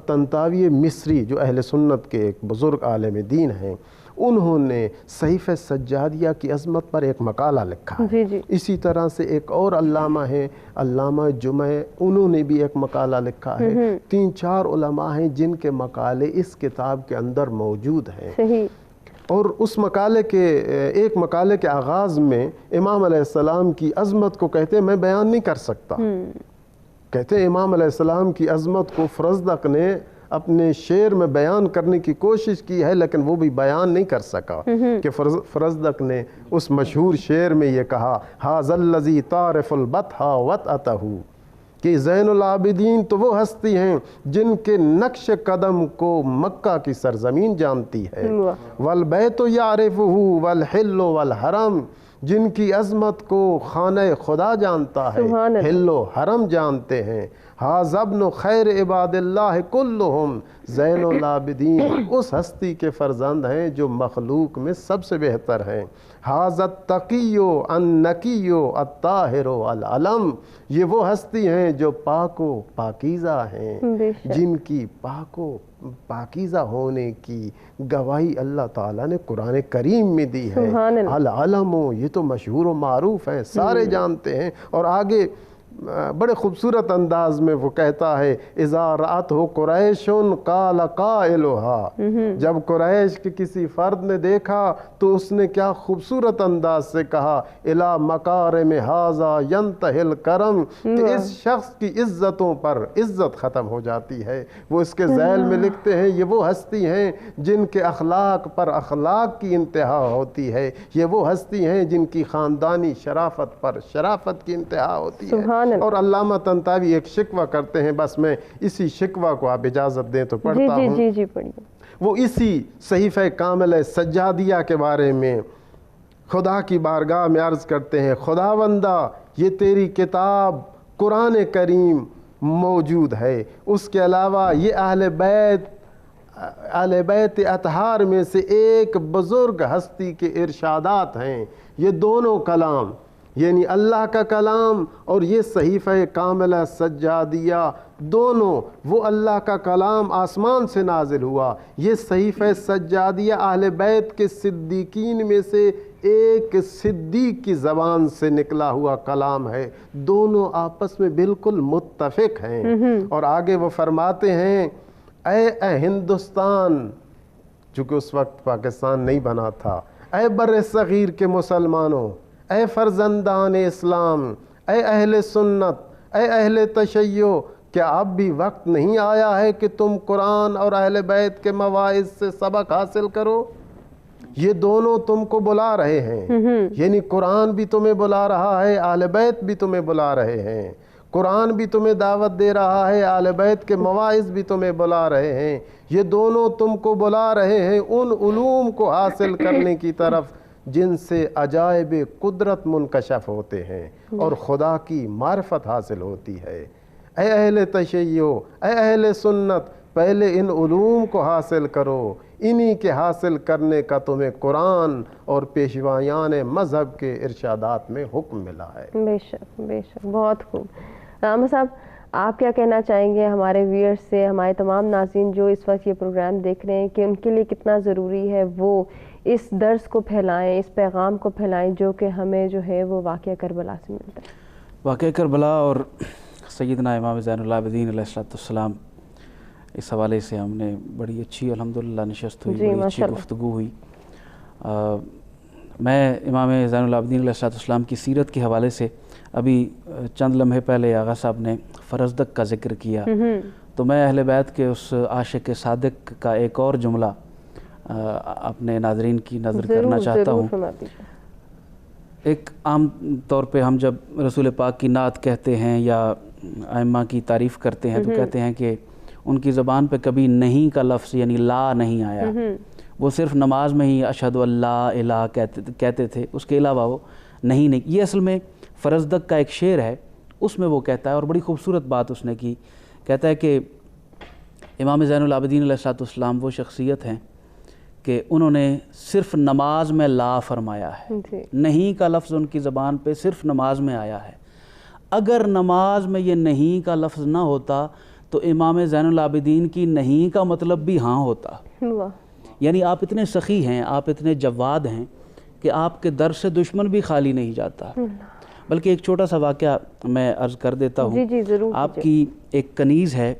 طنطاوی مصری جو اہل سنت کے ایک بزرگ عالم دین ہیں، انہوں نے صحیفہ سجادیہ کی عظمت پر ایک مقالہ لکھا ہے۔ اسی طرح سے ایک اور علامہ ہیں، علامہ جمعہ، انہوں نے بھی ایک مقالہ لکھا ہے۔ 3-4 علماء ہیں جن کے مقالے اس کتاب کے اندر موجود ہیں۔ اور اس ایک مقالے کے آغاز میں امام علیہ السلام کی عظمت کو کہتے ہیں میں بیان نہیں کر سکتا، کہتے ہیں امام علیہ السلام کی عظمت کو فرزدق نے اپنے شعر میں بیان کرنے کی کوشش کی ہے، لیکن وہ بھی بیان نہیں کر سکا کہ فرزدق نے اس مشہور شعر میں یہ کہا ھذا الذی تعرف البطحا وطأتہ، کہ زین العابدین تو وہ ہستی ہیں جن کے نقش قدم کو مکہ کی سرزمین جانتی ہے، والبیت یعرفہ والحل والحرم، جن کی عظمت کو خانہ خدا جانتا ہے، حل و حرم جانتے ہیں، ھذا ابن خیر عباد اللہ کلہم، زین العابدین اس ہستی کے فرزند ہیں جو مخلوق میں سب سے بہتر ہیں، ھذا التقی النقی الطاہر العلم، یہ وہ ہستی ہیں جو پاک و پاکیزہ ہیں، جن کی پاک و پاکیزہ ہونے کی گواہی اللہ تعالیٰ نے قرآن کریم میں دی ہے۔ العلم، یہ تو مشہور و معروف ہیں، سارے جانتے ہیں۔ اور آگے بڑے خوبصورت انداز میں وہ کہتا ہے اذا رأتہ قریش قال قائلها، جب قریش کے کسی فرد نے دیکھا تو اس نے کیا خوبصورت انداز سے کہا الی مکارم ھذا ینتہی الکرم، کہ اس شخص کی عزتوں پر عزت ختم ہو جاتی ہے۔ وہ اس کے ذیل میں لکھتے ہیں یہ وہ ہستی ہیں جن کے اخلاق پر اخلاق کی انتہا ہوتی ہے، یہ وہ ہستی ہیں جن کی خاندانی شرافت پر شرافت کی انتہا ہوتی ہے۔ اور علامہ طنطاوی ایک شکوہ کرتے ہیں، بس میں اسی شکوہ کو آپ اجازت دیں تو پڑھتا ہوں۔ جی پڑھیے۔ وہ اسی صحیفہ کاملہ سجادیہ کے بارے میں خدا کی بارگاہ میں عرض کرتے ہیں خداوندہ یہ تیری کتاب قرآن کریم موجود ہے، اس کے علاوہ یہ اہل بیت اطہار میں سے ایک بزرگ ہستی کے ارشادات ہیں، یہ دونوں کلام یعنی اللہ کا کلام اور یہ صحیفہ کاملہ سجادیہ دونوں وہ اللہ کا کلام آسمان سے نازل ہوا، یہ صحیفہ سجادیہ اہل بیت کے صدیقین میں سے ایک صدیق کی زبان سے نکلا ہوا کلام ہے، دونوں آپس میں بالکل متفق ہیں۔ اور آگے وہ فرماتے ہیں اے ہندوستان، چونکہ اس وقت پاکستان نہیں بنا تھا، اے بر صغیر کے مسلمانوں، اے فرزندان اسلام، اے اہل سنت، اے اہل تشیع، کیا اب بھی وقت نہیں آیا ہے کہ تم قرآن اور اہل بیت کے مواعظ سے سبق حاصل کرو؟ یہ دونوں تم کو بلا رہے ہیں، یعنی قرآن بھی تمہیں بلا رہا ہے، اہل بیت بھی تمہیں بلا رہے ہیں، قرآن بھی تمہیں دعوت دے رہا ہے، اہل بیت کے مواعظ بھی تمہیں بلا رہے ہیں، یہ دونوں تم کو بلا رہے ہیں ان علوم کو حاصل کرنے کی طرف جن سے عجائب قدرت منکشف ہوتے ہیں اور خدا کی معرفت حاصل ہوتی ہے۔ اے اہل تشیع، اے اہل سنت، پہلے ان علوم کو حاصل کرو، انہی کے حاصل کرنے کا تمہیں قرآن اور پیشوایان مذہب کے ارشادات میں حکم ملا ہے۔ بے شک بے شک، بہت خوب۔ راما صاحب، آپ کیا کہنا چاہیں گے ہمارے ویئرز سے، ہمارے تمام ناظرین جو اس وقت یہ پروگرام دیکھ رہے ہیں، کہ ان کے لیے کتنا ضروری ہے وہ اس درس کو پھیلائیں، اس پیغام کو پھیلائیں جو کہ ہمیں جو ہے وہ واقعہ کربلا سے ملتا ہے؟ واقعہ کربلا اور سیدنا امام زین العابدین علیہ السلام، اس حوالے سے ہم نے بڑی اچھی الحمدللہ نشست ہوئی، بڑی اچھی گفتگو ہوئی۔ میں امام زین العابدین علیہ السلام کی سیرت کے حوالے سے ابھی چند لمحے پہلے آغا صاحب نے فرزدق کا ذکر کیا، تو میں اہل بیت کے اس عاشق صادق کا ایک اور جملہ اپنے ناظرین کی نظر کرنا چاہتا ہوں۔ ایک عام طور پہ ہم جب رسول پاک کی نعت کہتے ہیں یا ائمہ کی تعریف کرتے ہیں تو کہتے ہیں کہ ان کی زبان پہ کبھی نہیں کا لفظ یعنی لا نہیں آیا، وہ صرف نماز میں ہی اشہد اللہ الہ کہتے تھے، اس کے علاوہ وہ نہیں۔ یہ اصل میں فرزدق کا ایک شعر ہے، اس میں وہ کہتا ہے، اور بڑی خوبصورت بات اس نے کی، کہتا ہے کہ امام زین العابدین علیہ السلام وہ شخصیت ہیں کہ انہوں نے صرف نماز میں لا فرمایا ہے، نہیں کا لفظ ان کی زبان پہ صرف نماز میں آیا ہے۔ اگر نماز میں یہ نہیں کا لفظ نہ ہوتا تو امام زین العابدین کی نہیں کا مطلب بھی ہاں ہوتا۔ یعنی آپ اتنے سخی ہیں، آپ اتنے جواد ہیں کہ آپ کے در سے دشمن بھی خالی نہیں جاتا۔ بلکہ ایک چھوٹا سا واقعہ میں عرض کر دیتا ہوں۔ جی ضرور۔ آپ کی ایک کنیز ہے،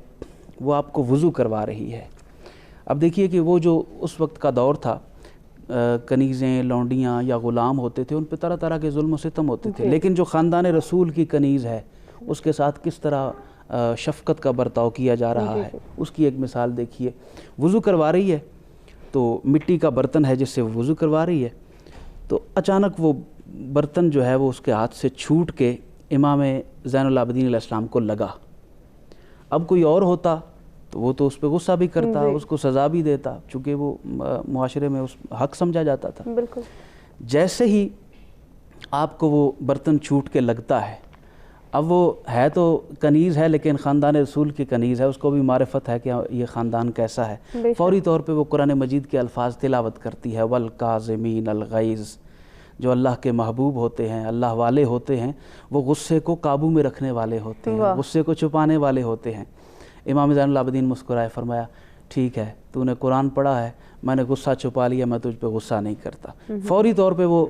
وہ آپ کو وضو کروا رہی ہے۔ اب دیکھیے کہ وہ جو اس وقت کا دور تھا، کنیزیں، لونڈیاں یا غلام ہوتے تھے، ان پہ طرح طرح کے ظلم و ستم ہوتے تھے، لیکن جو خاندان رسول کی کنیز ہے اس کے ساتھ کس طرح شفقت کا برتاؤ کیا جا رہا ہے، اس کی ایک مثال دیکھیے۔ وضو کروا رہی ہے تو مٹی کا برتن ہے جس سے وضو کروا رہی ہے، تو اچانک وہ برتن جو ہے وہ اس کے ہاتھ سے چھوٹ کے امام زین العابدین علیہ السلام کو لگا۔ اب کوئی اور ہوتا تو وہ تو اس پہ غصہ بھی کرتا، اس کو سزا بھی دیتا، چونکہ وہ معاشرے میں اس حق سمجھا جاتا تھا۔ بالکل۔ جیسے جیسے ہی آپ کو وہ برتن چھوٹ کے لگتا ہے، اب وہ ہے تو کنیز ہے لیکن خاندان رسول کی کنیز ہے، اس کو بھی معرفت ہے کہ یہ خاندان کیسا ہے، فوری طور پہ وہ قرآن مجید کے الفاظ تلاوت کرتی ہے، وَالْقَاظِمِينَ الْغَيْظَ۔ جو اللہ کے محبوب ہوتے ہیں، اللہ والے ہوتے ہیں، وہ غصے کو قابو میں رکھنے والے ہوتے ہیں، غصے کو چھپانے والے ہوتے ہیں۔ امام زین العابدین مسکرائے، فرمایا ٹھیک ہے، تو نے قرآن پڑھا ہے، میں نے غصہ چھپا لیا، میں تجھ پہ غصہ نہیں کرتا۔ فوری طور پہ وہ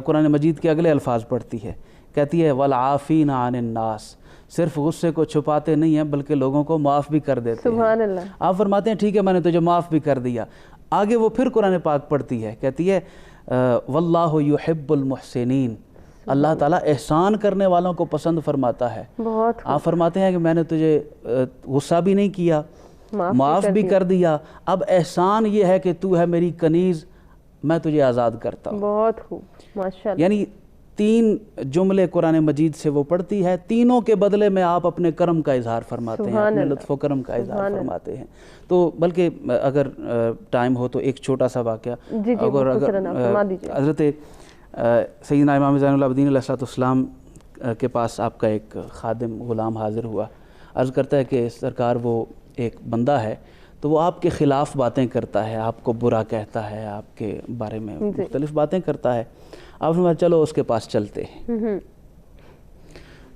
قرآن مجید کے اگلے الفاظ پڑھتی ہے، کہتی ہے وَالْعَافِينَ عَنِ النَّاسِ، صرف غصے کو چھپاتے نہیں ہیں بلکہ لوگوں کو معاف بھی کر دیتے ہیں۔ سبحان اللہ۔ آپ فرماتے ہیں ٹھیک ہے، میں نے تجھے معاف بھی کر دیا۔ آگے وہ پھر قرآن پاک پڑھتی ہے، کہتی ہے وَاللَّهُ يُحِبُّ الْمُحْسِنِينَ، اللہ تعالیٰ احسان کرنے والوں کو پسند فرماتا ہے۔ بہت آپ فرماتے ہیں کہ میں نے تجھے غصہ بھی نہیں کیا، معاف بھی کر دیا، اب احسان یہ ہے کہ تو ہے میری کنیز، میں تجھے آزاد کرتا ہوں۔ بہت خوب، ماشاءاللہ۔ یعنی 3 جملے قرآن مجید سے وہ پڑھتی ہے، تینوں کے بدلے میں آپ اپنے کرم کا اظہار فرماتے ہیں، اپنے لطف و کرم کا اظہار فرماتے ہیں۔ تو بلکہ اگر ٹائم ہو تو ایک چھوٹا سا واقعہ، اگر حضرت سیدنا امام زین العابدین علیہ السلام کے پاس آپ کا ایک خادم غلام حاضر ہوا، عرض کرتا ہے کہ سرکار وہ ایک بندہ ہے تو وہ آپ کے خلاف باتیں کرتا ہے، آپ کو برا کہتا ہے، آپ کے بارے میں مختلف باتیں کرتا ہے۔ آپ نے چلو اس کے پاس چلتے ہیں،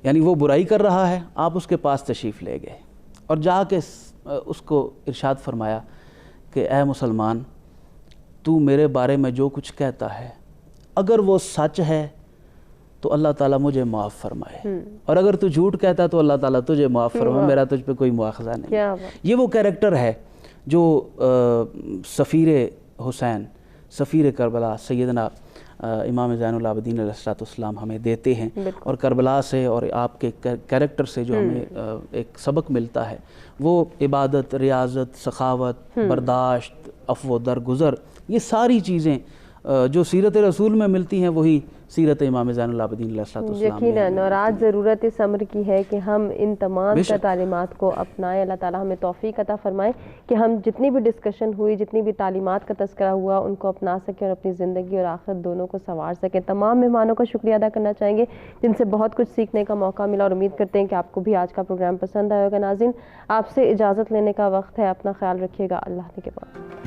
یعنی وہ برائی کر رہا ہے، آپ اس کے پاس تشریف لے گئے اور جا کے اس کو ارشاد فرمایا کہ اے مسلمان، تو میرے بارے میں جو کچھ کہتا ہے اگر وہ سچ ہے تو اللہ تعالیٰ مجھے معاف فرمائے، اور اگر تو جھوٹ کہتا ہے تو اللہ تعالیٰ تجھے معاف فرمائے، میرا تجھ پہ کوئی مواخذہ نہیں۔ یہ وہ کریکٹر ہے جو سفیر حسین، سفیر کربلا سیدنا امام زین العابدین علیہ السلام ہمیں دیتے ہیں، اور کربلا سے اور آپ کے کریکٹر سے جو ہمیں ایک سبق ملتا ہے وہ عبادت، ریاضت، سخاوت، برداشت، عفو و درگزر، یہ ساری چیزیں جو سیرت رسول میں ملتی ہیں وہی سیرت امام زین العابدین علیہ الصلوۃ والسلام میں یقیناً، اور آج ضرورت اس امر کی ہے کہ ہم ان تمام تعلیمات کو اپنائیں. اللہ تعالیٰ ہمیں توفیق عطا فرمائے کہ ہم جتنی بھی ڈسکشن ہوئی، جتنی بھی تعلیمات کا تذکرہ ہوا، ان کو اپنا سکیں اور اپنی زندگی اور آخرت دونوں کو سنوار سکیں. تمام مہمانوں کا شکریہ ادا کرنا چاہیں گے جن سے بہت کچھ سیکھنے کا موقع ملا، اور امید کرتے ہیں کہ آپ کو بھی آج کا پروگرام پسند آئے گا. ناظرین، آپ سے اجازت لینے کا وقت ہے. اپنا خیال رکھیے گا. اللہ نے کے بعد.